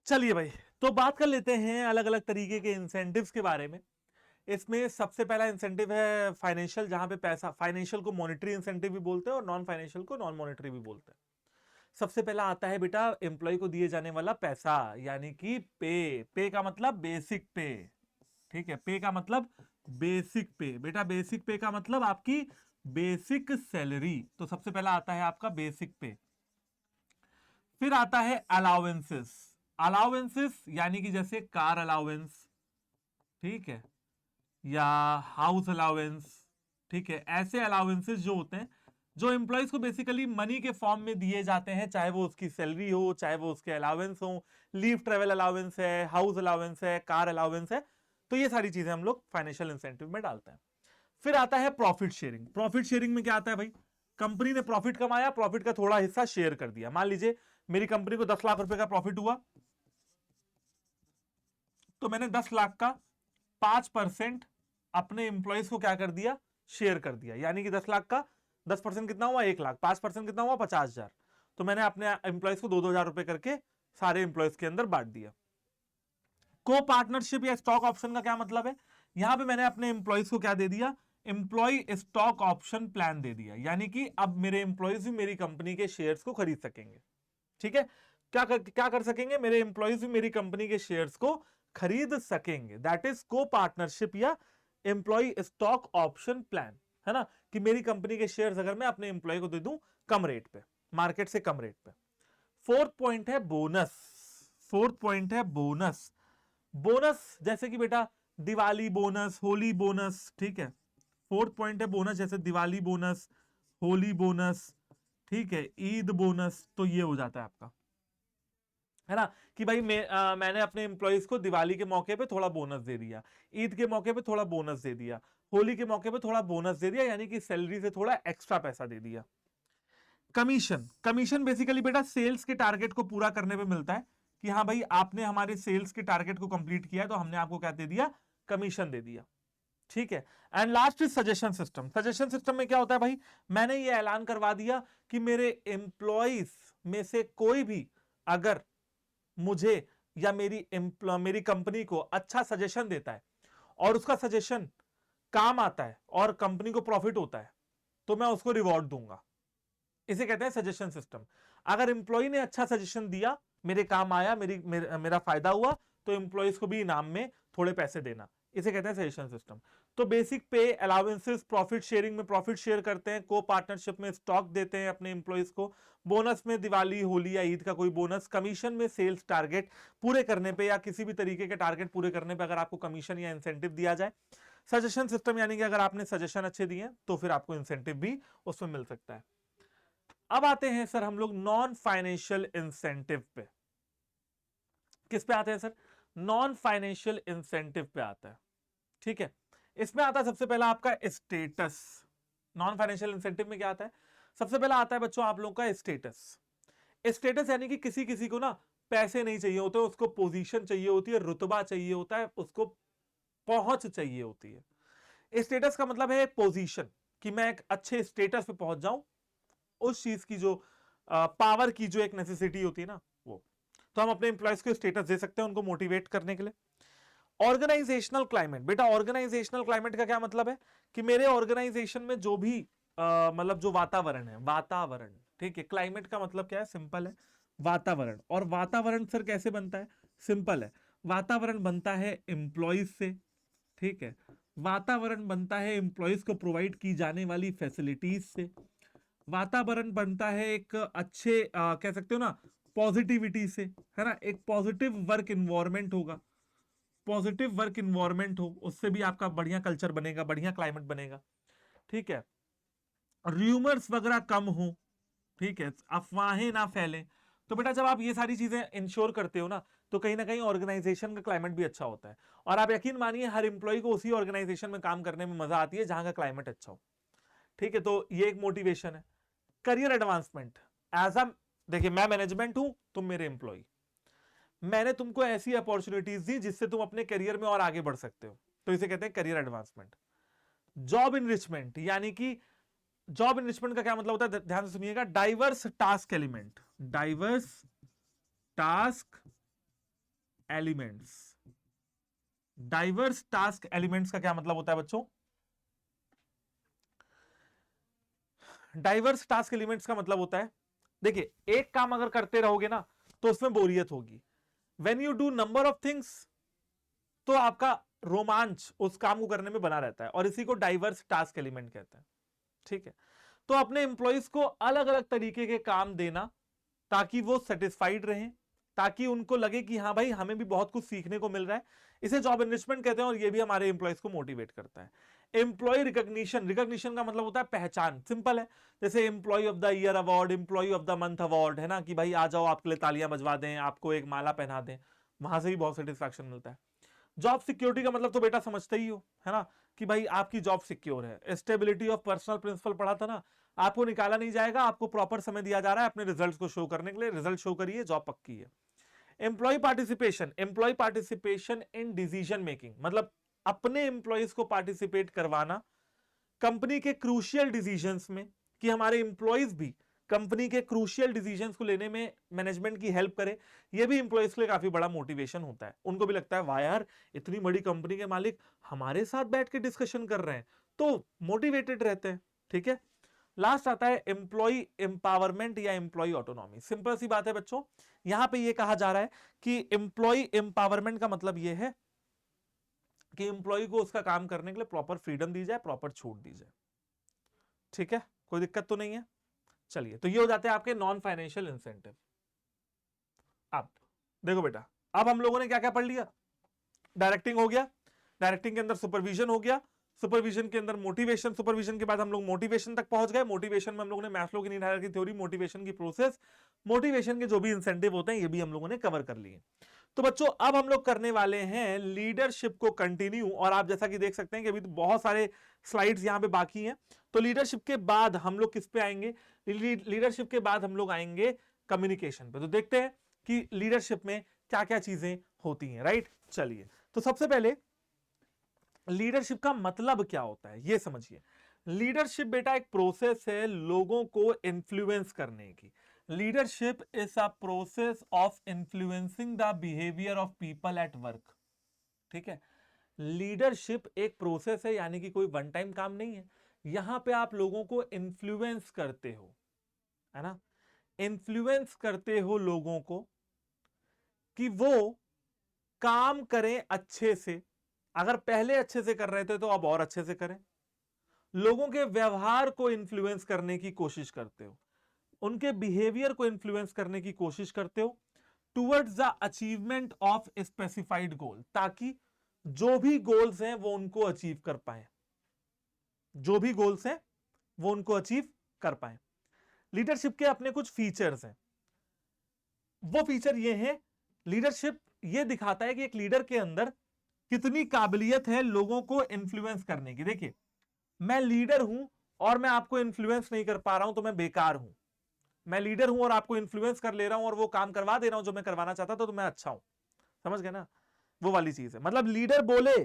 चलिए भाई, तो बात कर लेते हैं अलग अलग तरीके के इंसेंटिव्स के बारे में। इसमें सबसे पहला इंसेंटिव है फाइनेंशियल, जहां पे पैसा, फाइनेंशियल को मॉनेटरी इंसेंटिव भी बोलते हैं और नॉन फाइनेंशियल को नॉन मॉनेटरी भी बोलते हैं। सबसे पहला आता है बेटा एम्प्लॉय को दिए जाने वाला पैसा, यानी कि पे। पे का मतलब बेसिक पे। ठीक है, पे का मतलब बेसिक पे। बेटा बेसिक पे का मतलब आपकी बेसिक सैलरी। तो सबसे पहला आता है आपका बेसिक पे। फिर आता है अलाउंसेस। अलाउंसेस यानी कि जैसे कार अलाउंस, ठीक है, या हाउस अलाउंस। ठीक है, ऐसे अलाउंसेस जो होते हैं जो एम्प्लॉयज को बेसिकली मनी के फॉर्म में दिए जाते हैं, चाहे वो उसकी सैलरी हो, चाहे वो उसके अलाउंस हो। लीव ट्रेवल अलाउंस है, हाउस अलाउंस है, कार अलाउंस है। तो ये सारी चीजें हम लोग फाइनेंशियल इंसेंटिव में डालते हैं। फिर आता है प्रॉफिट शेयरिंग। प्रॉफिट शेयरिंग में क्या आता है भाई? कंपनी ने प्रॉफिट कमाया, प्रॉफिट का थोड़ा हिस्सा शेयर कर दिया। मान लीजिए मेरी कंपनी को 10 लाख रुपए का प्रॉफिट हुआ, तो मैंने 10 लाख का 5% अपने एम्प्लॉयज को क्या कर दिया, शेयर कर दिया। यानी कि 10 लाख का 10% कितना हुआ, 1 लाख, 5% कितना हुआ, 50,000। तो मैंने अपने एम्प्लॉयज को 2-2 हजार रुपए करके सारे एम्प्लॉयज के अंदर बांट दिया। को पार्टनरशिप या स्टॉक ऑप्शन का क्या मतलब है, यहां पे मैंने अपने एम्प्लॉयज को क्या दे दिया, एम्प्लॉय स्टॉक ऑप्शन प्लान दे दिया। यानी कि अब मेरे एम्प्लॉयज भी मेरी कंपनी के शेयर्स को खरीद सकेंगे। ठीक है, क्या कर सकेंगे, मेरे एम्प्लॉयज भी मेरी कंपनी के शेयर्स को खरीद सकेंगे। दैट इज को पार्टनरशिप या एम्प्लॉय स्टॉक ऑप्शन प्लान, है ना, कि मेरी कंपनी के शेयर्स अगर मैं अपने एम्प्लॉय को दे दूं कम रेट पे, मार्केट से कम रेट पे। फोर्थ पॉइंट है बोनस। फोर्थ पॉइंट है बोनस। बोनस जैसे कि बेटा दिवाली बोनस, होली बोनस, ठीक है। फोर्थ पॉइंट है बोनस, जैसे दिवाली बोनस, होली बोनस, ठीक है, ईद बोनस। तो ये हो जाता है आपका, है ना, कि भाई मैंने अपने एम्प्लॉयज को दिवाली के मौके पे थोड़ा बोनस दे दिया, ईद के मौके पे थोड़ा बोनस दे दिया, होली के मौके पे थोड़ा बोनस दे दिया, यानी कि सैलरी से थोड़ा एक्स्ट्रा पैसा दे दिया। कमीशन, कमीशन बेसिकली बेटा सेल्स के टारगेट को पूरा करने पे मिलता है, कि हाँ भाई आपने हमारे सेल्स के टारगेट को कंप्लीट किया तो हमने आपको क्या दे दिया, कमीशन दे दिया। ठीक है। And last is suggestion system. Suggestion system में क्या होता है भाई, मैंने ये ऐलान करवा दिया कि मेरे एम्प्लॉयज में से कोई भी अगर मुझे या मेरी कंपनी को अच्छा सजेशन देता है और उसका सजेशन काम आता है और कंपनी को प्रॉफिट होता है, तो मैं उसको रिवॉर्ड दूंगा। इसे कहते हैं सजेशन सिस्टम। अगर एम्प्लॉय ने अच्छा सजेशन दिया, मेरे काम आया, मेरा फायदा हुआ, तो एम्प्लॉयज को भी इनाम में थोड़े पैसे देना, इसे कहते हैं सजेशन सिस्टम। तो बेसिक पे, अलाउंसेस, प्रॉफिट शेयरिंग में प्रॉफिट शेयर करते हैं, को पार्टनरशिप में स्टॉक देते हैं अपने एम्प्लॉयज को, बोनस में दिवाली, होली या ईद का कोई बोनस, कमीशन में सेल्स टारगेट पूरे करने पे या किसी भी तरीके के टारगेट पूरे करने पे अगर आपको कमीशन या इंसेंटिव दिया जाए। सजेशन सिस्टम यानी कि अगर आपने सजेशन अच्छे दिए तो फिर आपको इंसेंटिव भी उसमें मिल सकता है। अब आते हैं सर हम लोग नॉन फाइनेंशियल इंसेंटिव पे। किस पे आते हैं सर, नॉन फाइनेंशियल इंसेंटिव पे आता है। ठीक है, इसमें आता है सबसे पहला आपका स्टेटस। नॉन फाइनेंशियल इंसेंटिव में क्या आता है, सबसे पहला आता है बच्चों आप लोगों का स्टेटस। स्टेटस यानी कि किसी किसी को ना पैसे नहीं चाहिए होते, उसको पोजीशन चाहिए होती है, रुतबा चाहिए होता है, उसको पहुंच चाहिए होती है। स्टेटस का मतलब है पोजीशन, कि मैं एक अच्छे स्टेटस पे पहुंच जाऊं, उस चीज की जो पावर की जो एक नेसेसिटी होती है ना वो। तो हम अपने एम्प्लॉयज को स्टेटस दे सकते हैं उनको मोटिवेट करने के लिए। ऑर्गेनाइजेशनल क्लाइमेट, बेटा ऑर्गेनाइजेशनल क्लाइमेट का क्या मतलब है, कि मेरे ऑर्गेनाइजेशन में जो भी मतलब जो वातावरण है, वातावरण, ठीक है, क्लाइमेट का मतलब क्या है, सिंपल है, वातावरण। और वातावरण सर कैसे बनता है, सिंपल है, वातावरण बनता है एम्प्लॉयज से, ठीक है, वातावरण बनता है एम्प्लॉयज को प्रोवाइड की जाने वाली फैसिलिटीज से, वातावरण बनता है एक अच्छे कह सकते हो ना पॉजिटिविटी से, है ना, एक पॉजिटिव वर्क इन्वायरमेंट होगा, पॉजिटिव वर्क इन्वायरमेंट हो, उससे भी आपका बढ़िया कल्चर बनेगा, बढ़िया क्लाइमेट बनेगा। ठीक है, र्यूमर्स वगैरह कम हो, ठीक है, अफवाहें ना फैले। तो बेटा जब आप ये सारी चीजें इंश्योर करते हो ना, तो कहीं ना कहीं ऑर्गेनाइजेशन का क्लाइमेट भी अच्छा होता है। और आप यकीन मानिए हर एम्प्लॉय को उसी ऑर्गेनाइजेशन में काम करने में मजा आती है जहां का क्लाइमेट अच्छा हो। ठीक है, तो ये एक मोटिवेशन है। करियर एडवांसमेंट, एज अ, देखिए मैं मैनेजमेंट हूं, तुम मेरे एम्प्लॉय, मैंने तुमको ऐसी अपॉर्चुनिटीज दी जिससे तुम अपने करियर में और आगे बढ़ सकते हो, तो इसे कहते हैं करियर एडवांसमेंट। जॉब इनरिचमेंट, यानी कि जॉब इनरिचमेंट का क्या मतलब होता है, ध्यान से सुनिएगा, diverse task element, diverse task elements. Diverse task elements का क्या मतलब होता है बच्चों, डाइवर्स टास्क एलिमेंट्स का मतलब होता है, देखिए एक काम अगर करते रहोगे ना तो उसमें बोरियत होगी। When you do number of things, तो आपका रोमांच उस काम को करने में बना रहता है, और इसी को डाइवर्स टास्क एलिमेंट कहते हैं। ठीक है, तो अपने एम्प्लॉयज को अलग अलग तरीके के काम देना ताकि वो सेटिस्फाइड रहें, ताकि उनको लगे कि हाँ भाई हमें भी बहुत कुछ सीखने को मिल रहा है, इसे जॉब इनरिचमेंट कहते हैं। और ये भी हमारे एम्प्लॉयज को मोटिवेट करता है। एम्प्लॉय रिकॉग्निशन, रिकॉग्निशन का मतलब होता है पहचान, सिंपल है, जैसे employee of the year award, employee of the month award, है ना, कि भाई आ जाओ आपके लिए तालियां बजवा दें, आपको एक माला पहना दें, वहां से भी बहुत सेटिस्फैक्शन मिलता है। जॉब सिक्योरिटी का मतलब तो बेटा समझते ही हो, है ना, कि भाई आपकी जॉब सिक्योर है। स्टेबिलिटी ऑफ पर्सनल प्रिंसिपल पढ़ा था ना, आपको निकाला नहीं जाएगा, आपको प्रॉपर समय दिया जा रहा है अपने रिजल्ट्स को शो करने के लिए, रिजल्ट शो करिए, जॉब पक्की है। Employee participation in decision making, मतलब अपने एम्प्लॉयज को पार्टिसिपेट करवाना कंपनी के क्रूशियल डिसीजंस में, कि हमारे एम्प्लॉयज भी कंपनी के क्रूशियल डिसीजंस को लेने में मैनेजमेंट की हेल्प करे। ये भी एम्प्लॉयज के लिए काफी बड़ा मोटिवेशन होता है। उनको भी लगता है वाह यार, इतनी बड़ी कंपनी के मालिक हमारे साथ बैठ के डिस्कशन कर रहे हैं, तो मोटिवेटेड रहते हैं। ठीक है, लास्ट आता है एम्प्लॉय एम्पावरमेंट या एम्प्लॉय ऑटोनॉमी। सिंपल सी बात है बच्चों, यहां पे ये कहा जा रहा है कि एम्प्लॉय एम्पावरमेंट का मतलब ये है कि एम्प्लॉय को उसका काम करने के लिए प्रॉपर फ्रीडम दी जाए, प्रॉपर छूट दी जाए। ठीक है, कोई दिक्कत तो नहीं है। चलिए, तो ये हो जाते हैं आपके नॉन फाइनेंशियल इंसेंटिव। अब देखो बेटा, अब हम लोगों ने क्या क्या पढ़ लिया। डायरेक्टिंग हो गया, डायरेक्टिंग के अंदर सुपरविजन हो गया, सुपरविजन के अंदर मोटिवेशन, सुपरविजन के बाद हम लोग मोटिवेशन तक पहुंच गए। मोटिवेशन में हम लोगों ने मैस्लो की नीड हायरार्की थ्योरी, मोटिवेशन की प्रोसेस, मोटिवेशन के जो भी इंसेंटिव होते हैं ये भी हम लोगों ने कवर कर लिए। तो बच्चों अब हम लोग करने वाले हैं लीडरशिप को कंटिन्यू, और आप जैसा कि देख सकते हैं कि अभी तो बहुत सारे स्लाइड्स यहां पे बाकी हैं। तो लीडरशिप के बाद हम लोग किस पे आएंगे, लीडरशिप के बाद हम लोग आएंगे कम्युनिकेशन पे। तो देखते हैं कि लीडरशिप में क्या क्या चीजें होती हैं, राइट। चलिए, तो सबसे पहले लीडरशिप का मतलब क्या होता है ये समझिए। लीडरशिप बेटा एक प्रोसेस है लोगों को इन्फ्लुएंस करने की। Leadership is a process of influencing the behaviour of people at work. ठीक है, लीडरशिप एक प्रोसेस है, यानी कि कोई वन टाइम काम नहीं है। यहां पे आप लोगों को इन्फ्लुएंस करते हो, है ना, इन्फ्लुएंस करते हो लोगों को कि वो काम करें अच्छे से। अगर पहले अच्छे से कर रहे थे तो अब और अच्छे से करें। लोगों के व्यवहार को इन्फ्लुएंस करने की कोशिश करते हो, उनके बिहेवियर को इन्फ्लुएंस करने की कोशिश करते हो towards the achievement of specified goal, ताकि जो भी गोल्स हैं वो उनको अचीव कर पाए, जो भी गोल्स हैं वो उनको अचीव कर पाए। लीडरशिप के अपने कुछ फीचर्स हैं। वो फीचर ये हैं, लीडरशिप ये दिखाता है कि एक लीडर के अंदर कितनी काबिलियत है लोगों को इन्फ्लुएंस करने की। देखिए, मैं लीडर हूं और मैं आपको इन्फ्लुएंस नहीं कर पा रहा हूं तो मैं बेकार हूं। मैं लीडर हूं और आपको इन्फ्लुएंस कर ले रहा हूं और वो काम करवा दे रहा हूं जो मैं करवाना चाहता था, तो मैं अच्छा हूं। समझ गए ना, वो वाली चीज है। मतलब लीडर बोले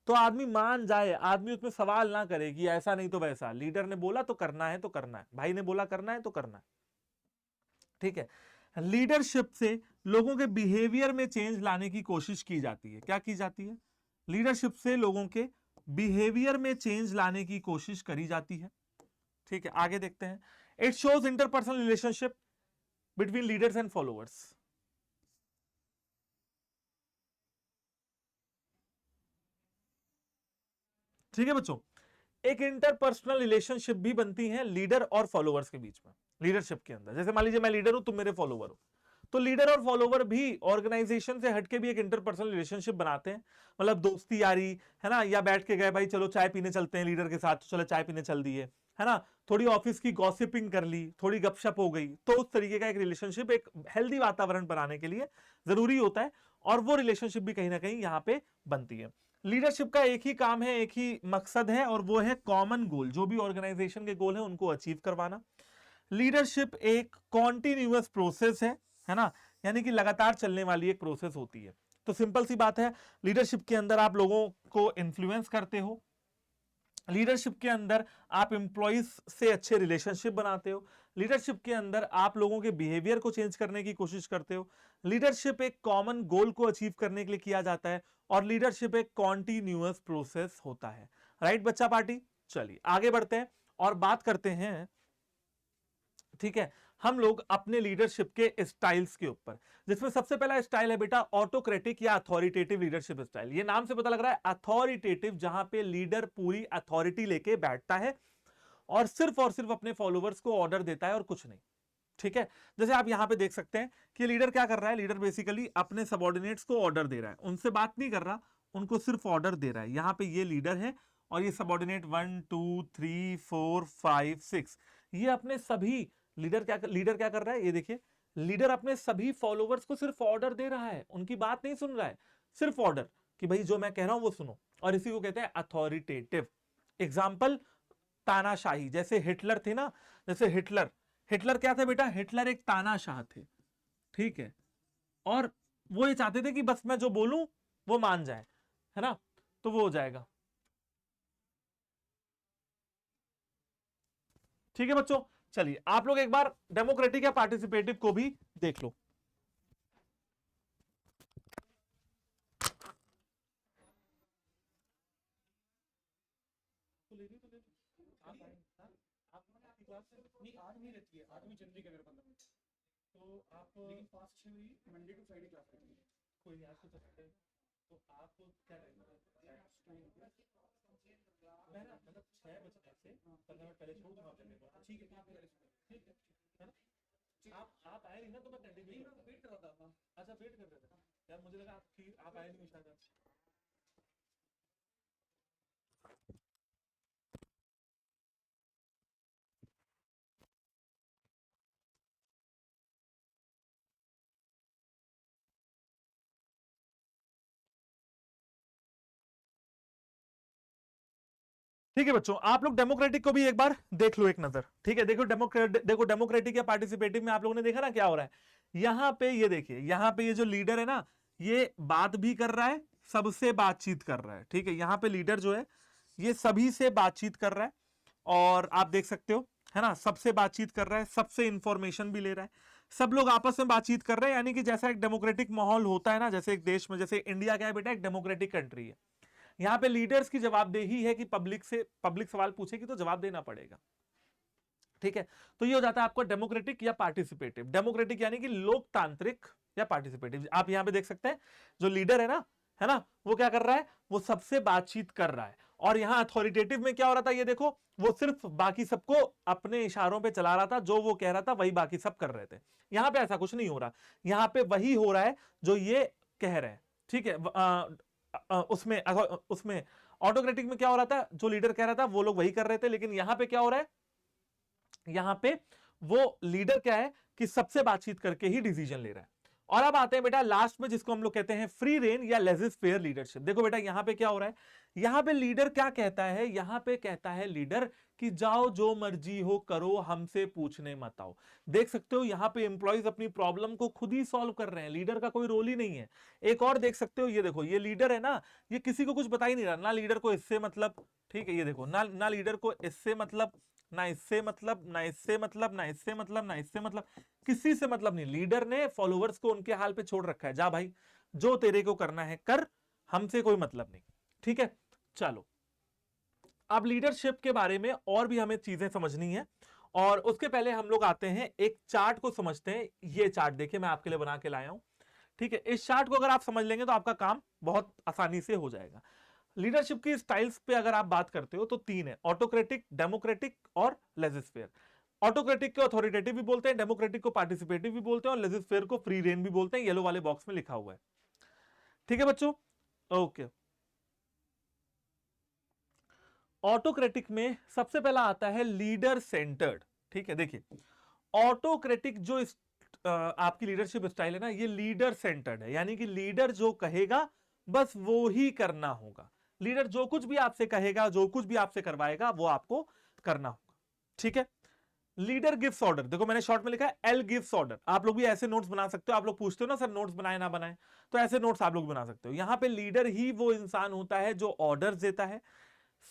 तो आदमी मान जाए, आदमी उसमें सवाल ना करे कि ऐसा नहीं तो वैसा। लीडर ने बोला तो करना है, तो करना है। भाई ने बोला करना है तो करना है। ठीक है, लीडरशिप से लोगों के बिहेवियर में चेंज लाने की कोशिश की जाती है। क्या की जाती है, लीडरशिप से लोगों के बिहेवियर में चेंज लाने की कोशिश करी जाती है। ठीक है, आगे देखते हैं। It shows interpersonal relationship between leaders and followers. ठीक है बच्चों, एक इंटरपर्सनल रिलेशनशिप भी बनती है लीडर और फॉलोअर्स के बीच में लीडरशिप के अंदर। जैसे मान लीजिए मैं लीडर हूं, तुम मेरे फॉलोवर हो, तो लीडर और फॉलोवर भी ऑर्गेनाइजेशन से हटके भी एक इंटरपर्सनल रिलेशनशिप बनाते हैं। मतलब दोस्ती यारी, है ना, या बैठ के गए भाई चलो चाय पीने चलते हैं लीडर के साथ, तो चलो चाय पीने चल दिए, है ना, थोड़ी ऑफिस की गॉसिपिंग कर ली, थोड़ी गपशप हो गई। तो उस तरीके का एक रिलेशनशिप एक हेल्दी वातावरण बनाने के लिए जरूरी होता है, और वो रिलेशनशिप भी कहीं ना कहीं यहां पे बनती है। लीडरशिप का एक ही काम है, एक ही मकसद है, और वो है कॉमन गोल। जो भी ऑर्गेनाइजेशन के गोल है उनको अचीव करवाना। लीडरशिप एक कॉन्टिन्यूअस प्रोसेस है ना, यानी कि लगातार चलने वाली एक प्रोसेस होती है। तो सिंपल सी बात है, लीडरशिप के अंदर आप लोगों को इन्फ्लुएंस करते हो, लीडरशिप के अंदर आप एम्प्लॉइज से अच्छे रिलेशनशिप बनाते हो, लीडरशिप के अंदर आप लोगों के बिहेवियर को चेंज करने की कोशिश करते हो, लीडरशिप एक कॉमन गोल को अचीव करने के लिए किया जाता है, और लीडरशिप एक कॉन्टिन्यूअस प्रोसेस होता है। राइट बच्चा पार्टी, चलिए आगे बढ़ते हैं और बात करते हैं। ठीक है, हम लोग अपने लीडरशिप के स्टाइल्स के ऊपर, जिसमें सबसे पहला स्टाइल है बेटा ऑटोक्रेटिक या अथॉरिटेटिव लीडरशिप स्टाइल। ये नाम से पता लग रहा है अथॉरिटेटिव, जहां पे लीडर पूरी अथॉरिटी लेके बैठता है और सिर्फ अपने फॉलोअर्स को ऑर्डर देता है और कुछ नहीं। ठीक है, जैसे आप यहां पे देख सकते हैं कि लीडर क्या कर रहा है, लीडर बेसिकली अपने सबऑर्डिनेट्स को ऑर्डर दे रहा है, उनसे बात नहीं कर रहा, उनको सिर्फ ऑर्डर दे रहा है। यहां पे ये लीडर है और ये सबऑर्डिनेट 1 2 3 4 5 6, ये अपने सभी लीडर क्या कर रहा है, ये देखिए, लीडर अपने सभी फॉलोवर्स को सिर्फ ऑर्डर दे रहा है, उनकी बात नहीं सुन रहा है, सिर्फ ऑर्डर कि भाई जो मैं कह रहा हूं वो सुनो। और इसी को कहते हैं अथॉरिटेटिव। एग्जाम्पल, तानाशाही, जैसे हिटलर थे ना, जैसे हिटलर क्या था बेटा, हिटलर एक तानाशाह थे। ठीक है, और वो ये चाहते थे कि बस मैं जो बोलूं वो मान जाए, है ना, तो वो हो जाएगा। ठीक है बच्चों, चलिए आप लोग एक बार डेमोक्रेटिक या पार्टिसिपेटिव को भी देख लो। तो ले ली, तो ले ली। आप आए, हाँ? आप आपकी क्लास नहीं आज नहीं रहती है, 8वीं जनवरी का मेरा 15 मिनट, तो आप लेकिन 5-6 हुई मंडे टू फ्राइडे क्लास रहती है। कोई नहीं, आज तो सकते हैं। तो आप क्या करेंगे, मैं ना मतलब 6 बजे से 15 मिनट पहले छोड़ दूंगा करने को। ठीक है, आप पहले छोड़ो। ठीक है ना, आप आए नहीं ना, तो मैं कंटिन्यू नहीं, मैं वेट कर रहा था। अच्छा वेट कर रहे थे यार, मुझे लगा आप आए नहीं शायद। ठीक है बच्चों, आप लोग डेमोक्रेटिक को भी एक बार देख लो एक नजर। ठीक है, देखो डेमोक्रेटिक या पार्टिसिपेटिव में आप लोगों ने देखा ना क्या हो रहा है। यहां पे ये देखिए, यहां पे ये जो लीडर है ना, ये बात भी कर रहा है, सबसे बातचीत कर रहा है। ठीक है, यहां पे लीडर जो है ये सभी से बातचीत कर रहा है, और आप देख सकते हो, है ना, सबसे बातचीत कर रहा है, सबसे इंफॉर्मेशन भी ले रहा है, सब लोग आपस में बातचीत कर रहे हैं। यानी कि जैसा एक डेमोक्रेटिक माहौल होता है ना, जैसे एक देश में, जैसे इंडिया क्या है बेटा, एक डेमोक्रेटिक कंट्री है। यहां पे लीडर्स की जवाबदेही है कि पब्लिक सवाल पूछेगी तो जवाब देना पड़ेगा। ठीक है, तो ये हो जाता है आपको डेमोक्रेटिक या पार्टिसिपेटिव। डेमोक्रेटिक यानी कि लोकतांत्रिक, या पार्टिसिपेटिव आप यहां पे देख सकते हैं, जो लीडर है ना, वो क्या कर रहा है, वो सबसे बातचीत कर रहा है। और यहां अथॉरिटेटिव में क्या हो रहा था, ये देखो, वो सिर्फ बाकी सबको अपने इशारों पे चला रहा था, जो वो कह रहा था वही बाकी सब कर रहे थे। यहां पे ऐसा कुछ नहीं हो रहा, यहां पे वही हो रहा है जो ये कह रहे हैं। ठीक है, उसमें ऑटोक्रेटिक में क्या हो रहा था, जो लीडर कह रहा था वो लोग वही कर रहे थे, लेकिन यहां पे क्या हो रहा है, यहां पे वो लीडर क्या है कि सबसे बातचीत करके ही डिसीजन ले रहा है। और अब आते हैं बेटा लास्ट में, जिसको हम लोग कहते हैं फ्री रेन या लेजिस फेयर लीडरशिप। देखो बेटा यहां पे क्या हो रहा है, यहां पे लीडर क्या कहता है, यहां पे कहता है लीडर कि जाओ जो मर्जी हो करो, हमसे पूछने मत आओ। देख सकते हो यहां पे एम्प्लॉइज अपनी प्रॉब्लम को खुद ही सॉल्व कर रहे हैं, लीडर का कोई रोल ही नहीं है। एक और देख सकते हो, ये देखो, ये लीडर है ना, ये किसी को कुछ बता ही नहीं रहा, ना लीडर को इससे मतलब, ठीक है, ये देखो, ना लीडर को इससे मतलब, ना इससे मतलब, ना इससे मतलब, ना इससे मतलब, ना इससे मतलब, किसी से मतलब नहीं। लीडर ने फॉलोअर्स को उनके हाल पे छोड़ रखा है, जा भाई जो तेरे को करना है कर, हमसे कोई मतलब नहीं। ठीक है, चलो अब लीडरशिप के बारे में और भी हमें चीजें समझनी है, और उसके पहले हम लोग आते हैं एक चार्ट को समझते हैं। ये चार्ट देखिए मैं आपके लिए बना के लाया हूं। ठीक है, इस चार्ट को अगर आप समझ लेंगे तो आपका काम बहुत आसानी से हो जाएगा। लीडरशिप की स्टाइल्स पे अगर आप बात करते हो तो 3 है, ऑटोक्रेटिक, डेमोक्रेटिक और लेजिस्फेयर। ऑटोक्रेटिक को अथॉरिटेटिव भी बोलते हैं, डेमोक्रेटिक को पार्टिसिपेटिव भी बोलते हैं, और लेजिस्फेयर को फ्री रेन भी बोलते हैं, येलो वाले बॉक्स में लिखा हुआ है। ठीक है बच्चों, ओके। ऑटोक्रेटिक में सबसे पहला आता है लीडर सेंटर्ड। ठीक है, देखिए ऑटोक्रेटिक जो आपकी लीडरशिप स्टाइल है ना, ये लीडर सेंटर्ड है, यानी कि लीडर जो कहेगा बस वो ही करना होगा। लीडर जो कुछ भी आपसे कहेगा, जो कुछ भी आपसे करवाएगा, वो आपको करना होगा। ठीक है, लीडर गिव्स ऑर्डर, देखो मैंने शॉर्ट में लिखा है एल गिव्स ऑर्डर। आप लोग भी ऐसे नोट्स बना सकते हो, आप लोग पूछते हो ना सर नोट्स बनाए ना बनाए, तो ऐसे नोट्स आप लोग बना सकते हो। यहां पे लीडर ही वो इंसान होता है जो ऑर्डर देता है।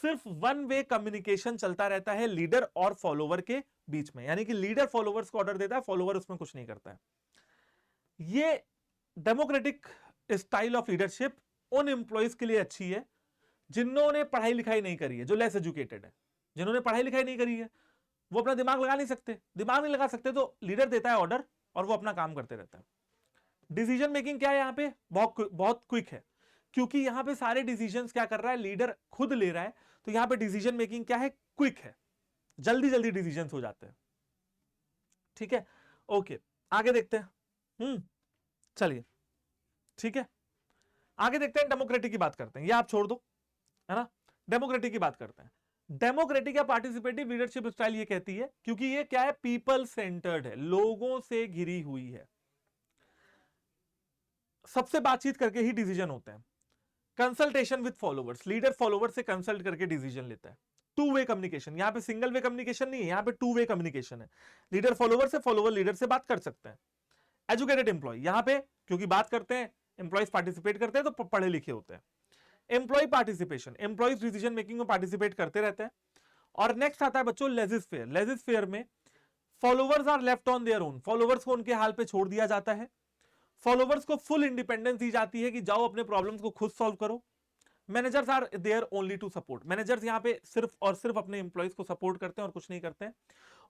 सिर्फ वन वे कम्युनिकेशन चलता रहता है लीडर और फॉलोवर के बीच में, यानी कि लीडर फॉलोवर्स को ऑर्डर देता है, फॉलोवर उसमें कुछ नहीं करता है। ये डेमोक्रेटिक स्टाइल ऑफ लीडरशिप उन एम्प्लॉइज के लिए अच्छी है जिन्होंने पढ़ाई लिखाई नहीं करी है, जो लेस एजुकेटेड है। जिन्होंने पढ़ाई लिखाई नहीं करी है वो अपना दिमाग लगा नहीं सकते, दिमाग नहीं लगा सकते, तो लीडर देता है ऑर्डर और वो अपना काम करते रहता है। डिसीजन मेकिंग क्या है यहां पे, बहुत बहुत क्विक है, क्योंकि यहां पे सारे डिसीजंस क्या कर रहा है, लीडर खुद ले रहा है। तो यहां पे डिसीजन मेकिंग क्या है, क्विक है, जल्दी जल्दी डिसीजंस हो जाते हैं। ठीक है, ओके, आगे देखते हैं। चलिए, ठीक है, आगे देखते हैं, डेमोक्रेटिक की बात करते हैं, ये आप छोड़ दो, है ना, डेमोक्रेटिक की बात करते हैं। डेमोक्रेटिक या पार्टिसिपेटिव लीडरशिप स्टाइल ये कहती है, क्योंकि ये क्या है, पीपल सेंटर्ड है, लोगों से घिरी हुई है, सबसे बातचीत करके ही डिसीजन होते हैं। Consultation with followers, leader follower से कंसल्ट करके डिसीजन लेता है। टू वे कम्युनिकेशन, यहां पे सिंगल वे कम्युनिकेशन नहीं है, यहां पे टू वे कम्युनिकेशन है, लीडर फॉलोवर से, फॉलोवर लीडर से बात कर सकते हैं। एजुकेटेड एम्प्लॉय, यहां पे क्योंकि बात करते हैं एम्प्लॉयज पार्टिसिपेट करते हैं तो पढ़े लिखे होते हैं। Employee participation, employees decision making में पार्टिसिपेट करते रहते हैं। और नेक्स्ट आता है बच्चों लेजिस्फेयर। लेजिस्फेयर में followers are left on their own, followers को उनके हाल पे छोड़ दिया जाता है। फॉलोवर्स को फुल इंडिपेंडेंस दी जाती है कि जाओ अपने प्रॉब्लम्स को खुद सॉल्व करो। Managers are there only to support, managers यहाँ पे सिर्फ और सिर्फ अपने एम्प्लॉयज को सपोर्ट करते हैं और कुछ नहीं करते हैं।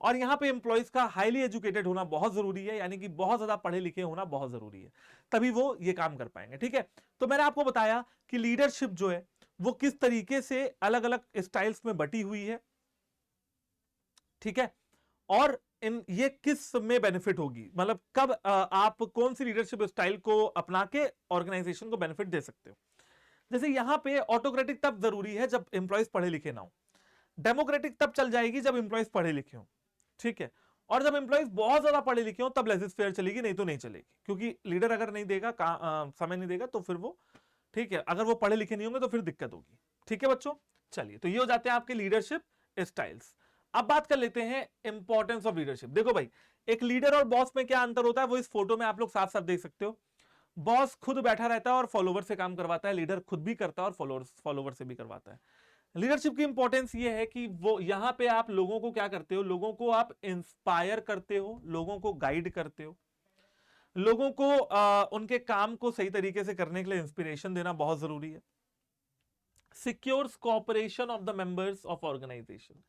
और यहाँ पे एम्प्लॉयज का हाईली एजुकेटेड होना बहुत जरूरी है, यानी कि बहुत ज्यादा पढ़े लिखे होना बहुत जरूरी है, तभी वो ये काम कर पाएंगे। ठीक है, तो मैंने आपको बताया कि लीडरशिप जो है वो किस तरीके से अलग अलग स्टाइल्स में बटी हुई है। ठीक है, और इन ये किस में बेनिफिट होगी, मतलब कब आप कौन सी लीडरशिप स्टाइल को अपना के ऑर्गेनाइजेशन को बेनिफिट दे सकते हो। जैसे यहां पे ऑटोक्रेटिक तब जरूरी है जब एम्प्लॉयज पढ़े लिखे ना हो, डेमोक्रेटिक तब चल जाएगी जब एम्प्लॉयज पढ़े लिखे हो। ठीक है, और जब एम्प्लॉयज बहुत ज्यादा पढ़े लिखे हो तब लेजिस्फेयर चलेगी, नहीं तो नहीं चलेगी, क्योंकि लीडर अगर नहीं देगा समय नहीं देगा तो फिर वो, ठीक है, अगर वो पढ़े लिखे नहीं होंगे तो फिर दिक्कत होगी। ठीक है बच्चों, चलिए तो ये हो जाते हैं आपके लीडरशिप स्टाइल्स। अब बात कर लेते हैं इंपॉर्टेंस ऑफ लीडरशिप। देखो भाई, एक लीडर और बॉस में क्या अंतर होता है वो इस फोटो में आप लोग साफ साफ देख सकते हो। बॉस खुद बैठा रहता है और फॉलोवर से काम करवाता है, लीडर खुद भी करता है और फॉलोवर से भी करवाता है। लीडरशिप की इंपॉर्टेंस ये है कि वो यहां पे आप लोगों को क्या करते हो, लोगों को आप इंस्पायर करते हो, लोगों को गाइड करते हो, लोगों को उनके काम को सही तरीके से करने के लिए इंस्पिरेशन देना बहुत जरूरी है। Secures cooperation of the members of organisation,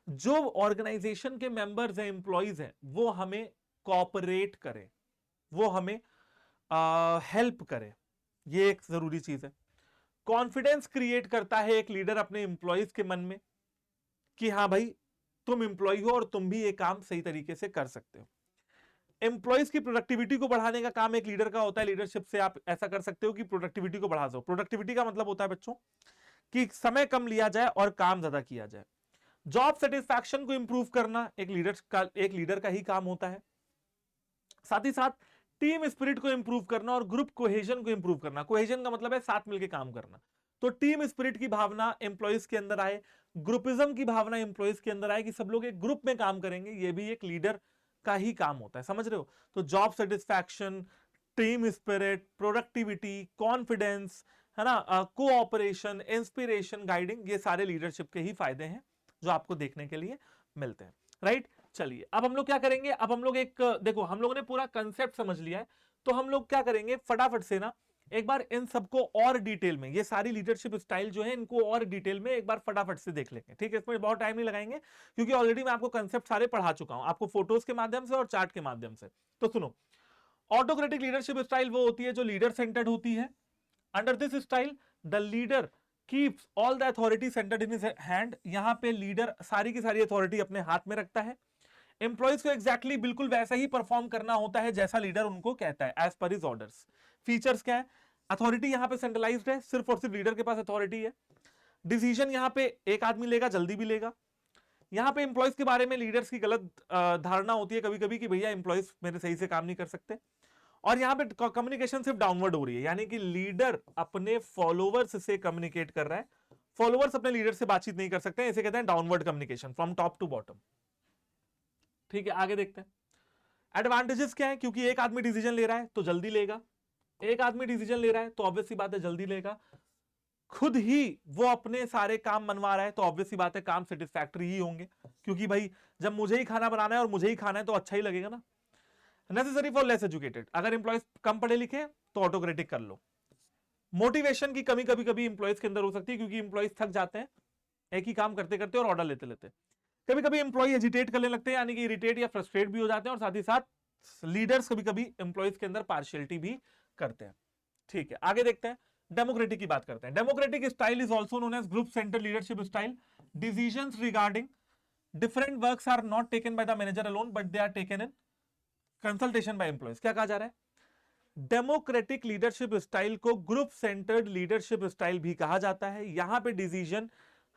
जो ऑर्गेनाइजेशन के मेंबर्स हैं, एम्प्लॉइज हैं, वो हमें कोऑपरेट करें, वो हमें हेल्प करे, ये एक जरूरी चीज है। कॉन्फिडेंस क्रिएट करता है एक लीडर अपने एम्प्लॉइज के मन में कि हाँ भाई तुम एम्प्लॉय हो और तुम भी ये काम सही तरीके से कर सकते हो। एम्प्लॉइज की प्रोडक्टिविटी को बढ़ाने का काम एक लीडर का होता है। लीडरशिप से आप ऐसा कर सकते हो कि प्रोडक्टिविटी को बढ़ा दो। प्रोडक्टिविटी का मतलब होता है बच्चों कि समय कम लिया जाए और काम ज्यादा किया जाए। जॉब सेटिस्फैक्शन को इंप्रूव करना एक लीडर का ही काम होता है। साथ ही साथ टीम स्पिरिट को इंप्रूव करना और ग्रुप कोहेजन को इंप्रूव करना। कोहेजन का मतलब है साथ मिलकर काम करना, तो टीम स्पिरिट की भावना एम्प्लॉइज के अंदर आए, ग्रुपिज्म की भावना एम्प्लॉइज के अंदर आए कि सब लोग एक ग्रुप में काम करेंगे, ये भी एक लीडर का ही काम होता है। समझ रहे हो? तो job satisfaction, team spirit, productivity, confidence, है ना, कोऑपरेशन, इंस्पिरेशन, गाइडिंग, ये सारे लीडरशिप के ही फायदे हैं जो आपको देखने के लिए मिलते हैं। राइट, चलिए अब हम लोग क्या करेंगे, अब हम लोग एक देखो, हम लोगों ने पूरा कंसेप्ट समझ लिया है, तो हम लोग क्या करेंगे फटाफट से ना एक बार इन सबको और डिटेल में, ये सारी लीडरशिप स्टाइल जो है इनको और डिटेल में एक बार फटाफट से देख लेंगे। ठीक है, इसमें बहुत टाइम नहीं लगाएंगे क्योंकि ऑलरेडी मैं आपको कंसेप्ट सारे पढ़ा चुका हूं, आपको फोटोज के माध्यम से और चार्ट के माध्यम से। तो सुनो, ऑटोक्रेटिक लीडरशिप स्टाइल वो होती है जो लीडर सेंटर्ड होती है। Under this style the leader keeps all the authority centred in his hand, यहां पे लीडर सारी की सारी अथॉरिटी अपने हाथ में रखता है। एम्प्लॉइज को एग्जैक्टली बिल्कुल वैसा ही परफॉर्म करना होता है जैसा लीडर उनको कहता है, as per his orders. Features क्या है, अथॉरिटी यहां पे सेंट्रलाइज्ड है, सिर्फ और सिर्फ लीडर के पास अथॉरिटी है। डिसीजन यहां पे एक आदमी लेगा, जल्दी भी लेगा। यहां पे एम्प्लॉइज के बारे में लीडर्स की गलत धारणा होती है कभी कभी कि भैया एम्प्लॉइज मेरे सही से काम नहीं कर सकते, और यहां पे कम्युनिकेशन सिर्फ डाउनवर्ड हो रही है, यानी कि लीडर अपने फॉलोवर्स से कम्युनिकेट कर रहा है, फॉलोवर्स अपने लीडर से बातचीत नहीं कर सकते, इसे कहते हैं downward communication, from top to bottom. ठीक है, आगे देखते हैं एडवांटेजेस क्या है, क्योंकि एक आदमी डिसीजन ले रहा है तो जल्दी लेगा, एक आदमी डिसीजन ले रहा है तो ऑब्वियस सी बात है जल्दी लेगा, खुद ही वो अपने सारे काम मनवा रहा है तो ऑब्वियस सी बात है काम सेटिस्फैक्टरी ही होंगे, क्योंकि भाई जब मुझे ही खाना बनाना है और मुझे ही खाना है तो अच्छा ही लगेगा ना। नेसेसरी फॉर लेस एजुकेटेड, अगर इंप्लॉइज कम पढ़े लिखे तो ऑटोक्रेटिक कर लो। मोटिवेशन की कमी कभी कभी इंप्लॉइज के अंदर हो सकती है क्योंकि इंप्लॉइज थक जाते हैं एक ही काम करते करते और ऑर्डर लेते लेते। कभी कभी इंप्लॉय हेजिटेट करने लगते हैं, यानी कि इरिटेट या फ्रस्ट्रेट भी हो जाते हैं, और साथ ही साथ लीडर्स कभी कभी इंप्लॉइज के अंदर पार्शियलिटी भी करते हैं। ठीक है, आगे देखते हैं, डेमोक्रेटिक की बात करते हैं। Democratic style is also known as group centre leadership style. Decisions regarding different works are not taken by the manager alone but they are taken in consultation by employees. क्या कहा जा रहा है, डेमोक्रेटिक लीडरशिप स्टाइल को group centred leadership style भी कहा जाता है। यहां पे डिसीजन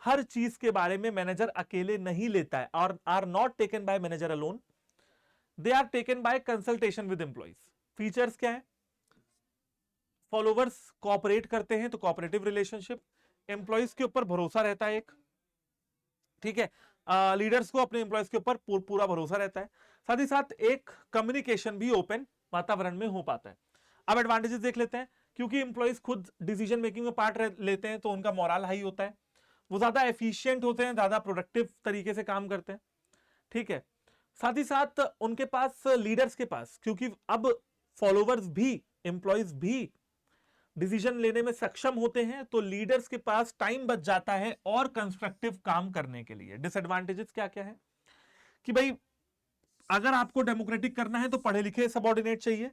हर चीज के बारे में मैनेजर अकेले नहीं लेता है, और are not taken by manager alone, they are taken by consultation with employees. Features क्या है, फॉलोवर्स कोऑपरेट करते हैं तो कोऑपरेटिव रिलेशनशिप, एम्प्लॉइज के ऊपर भरोसा रहता है एक, ठीक है, लीडर्स को अपने एम्प्लॉइज के ऊपर पूरा भरोसा रहता है। साथ ही साथ एक कम्युनिकेशन भी ओपन वातावरण में हो पाता है। अब एडवांटेजेस देख लेते हैं। क्योंकि एम्प्लॉइज खुद डिसीजन मेकिंग में पार्ट लेते हैं तो उनका मोरल हाई होता है, वो ज्यादा एफिशिएंट होते हैं, ज्यादा प्रोडक्टिव तरीके से काम करते हैं, ठीक है। साथ ही साथ उनके पास, लीडर्स के पास, क्योंकि अब फॉलोवर्स भी, एम्प्लॉइज भी डिसीजन लेने में सक्षम होते हैं, तो लीडर्स के पास टाइम बच जाता है और कंस्ट्रक्टिव काम करने के लिए। डिसएडवांटेजेस क्या क्या है कि भाई अगर आपको डेमोक्रेटिक करना है तो पढ़े लिखे सबऑर्डिनेट चाहिए।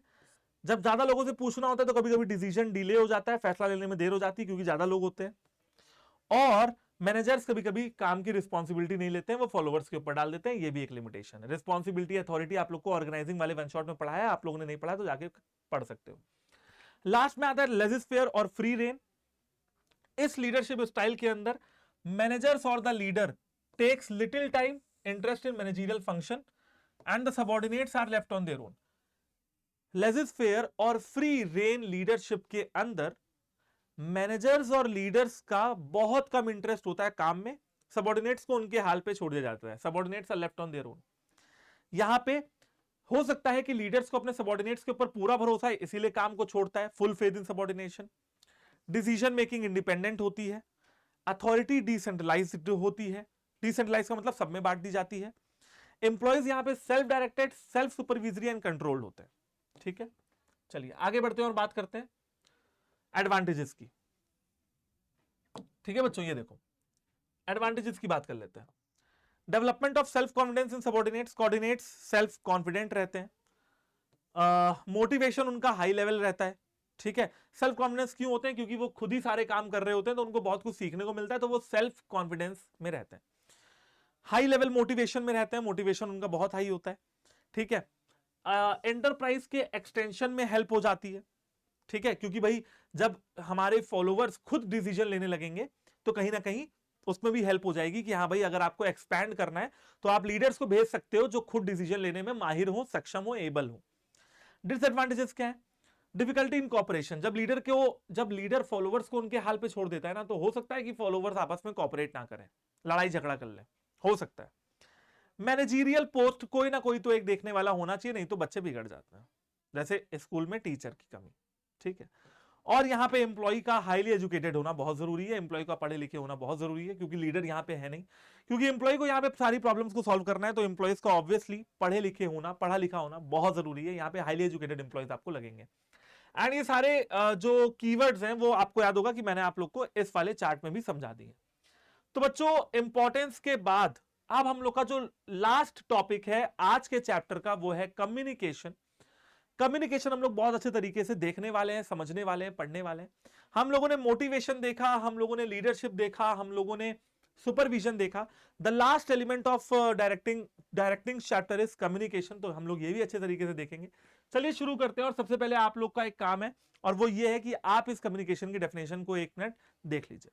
जब ज्यादा लोगों से पूछना होता है तो कभी कभी डिसीजन डिले हो जाता है, फैसला लेने में देर हो जाती है क्योंकि ज्यादा लोग होते हैं। और मैनेजर्स कभी कभी काम की रिस्पॉन्सिबिलिटी नहीं लेते हैं, वो फॉलोवर्स के ऊपर डाल देते हैं, ये भी एक लिमिटेशन है। रिस्पॉन्सिबिलिटी अथॉरिटी आप लोग को ऑर्गेनाइजिंग वाले वन शॉट में पढ़ाया, आप लोगों ने नहीं पढ़ा तो जाके पढ़ सकते हो। लास्ट में आता है लेजिस्फेयर और फ्री रेन। इस लीडरशिप स्टाइल के अंदर मैनेजर्स और the leader takes little time, interest in managerial function and the subordinates are left on their own. Laissez faire और फ्री रेन लीडरशिप के अंदर मैनेजर्स और लीडर्स का बहुत कम इंटरेस्ट होता है काम में, सबऑर्डिनेट्स को उनके हाल पे छोड़ दिया जाता है, subordinates are left on their own. यहां पे हो सकता है कि लीडर्स को अपने सबऑर्डिनेट्स के ऊपर पूरा भरोसा है, इसीलिए काम को छोड़ता है, full faith in subordination. Decision making independent होती है, अथॉरिटी डिसेंट्रलाइज्ड होती है, डिसेंट्रलाइज का मतलब सब में बांट दी जाती है। एम्प्लॉयज यहां पे self directed, self supervisory and controlled होते हैं, ठीक है। चलिए आगे बढ़ते हैं और बात करते हैं एडवांटेजेस की, ठीक है बच्चों। ये देखो एडवांटेजेस की बात कर लेते हैं। Development of self confidence in subordinates, coordinates self confident रहते हैं, मोटिवेशन उनका हाई लेवल रहता है, ठीक है। सेल्फ कॉन्फिडेंस क्यों होते हैं? क्योंकि वो खुद ही सारे काम कर रहे होते हैं तो उनको बहुत कुछ सीखने को मिलता है, तो वो सेल्फ कॉन्फिडेंस में रहते हैं। हाई लेवल मोटिवेशन में रहते हैं, मोटिवेशन उनका बहुत हाई होता है, ठीक है। एंटरप्राइज के एक्सटेंशन में हेल्प हो जाती है, ठीक है, क्योंकि भाई जब हमारे फॉलोवर्स खुद डिसीजन लेने लगेंगे तो कहीं ना कहीं उसमें भी हेल्प हो जाएगी कि हाँ भाई अगर आपको एक्सपैंड करना है तो आप लीडर्स को भेज सकते हो जो खुद डिसीजन लेने में माहिर हो, सक्षम हो, एबल हो। डिसएडवांटेजेस क्या है? Difficulty in cooperation. जब लीडर फॉलोवर्स को उनके हाल पे छोड़ देता है ना, तो हो सकता है कि फॉलोवर्स आपस में कॉपरेट ना करें, लड़ाई झगड़ा कर ले, हो सकता है। मैनेजीरियल पोस्ट कोई ना कोई तो एक देखने वाला होना चाहिए, नहीं तो बच्चे बिगड़ जाते हैं, जैसे स्कूल में टीचर की कमी, ठीक है। और यहां पे एम्प्लॉय का हाईली एजुकेटेड होना बहुत जरूरी है, एम्प्लॉय का पढ़े लिखे होना बहुत जरूरी है, क्योंकि लीडर यहां पे है नहीं, क्योंकि एम्प्लॉय को यहां पे सारी प्रॉब्लम्स को सॉल्व करना है, तो एम्प्लॉयज का ऑब्वियसली पढ़े लिखे होना, पढ़ा लिखा होना बहुत जरूरी है। यहां पे हाईली एजुकेटेड एम्प्लॉयज आपको लगेंगे। एंड ये सारे जो कीवर्ड्स हैं वो आपको याद होगा कि मैंने आप लोग को इस वाले चार्ट में भी समझा दिए। तो बच्चों इंपॉर्टेंस के बाद अब हम लोग का जो लास्ट टॉपिक है आज के चैप्टर का वो है कम्युनिकेशन। कम्युनिकेशन हम लोग बहुत अच्छे तरीके से देखने वाले हैं, समझने वाले हैं, पढ़ने वाले हैं। हम लोगों ने मोटिवेशन देखा, हम लोगों ने लीडरशिप देखा, हम लोगों ने सुपरविजन देखा। The last element of directing chapter is communication, तो हम लोग ये भी अच्छे तरीके से देखेंगे। चलिए शुरू करते हैं। और सबसे पहले आप लोग का एक काम है और वो ये है कि आप इस कम्युनिकेशन की डेफिनेशन को एक मिनट देख लीजिए।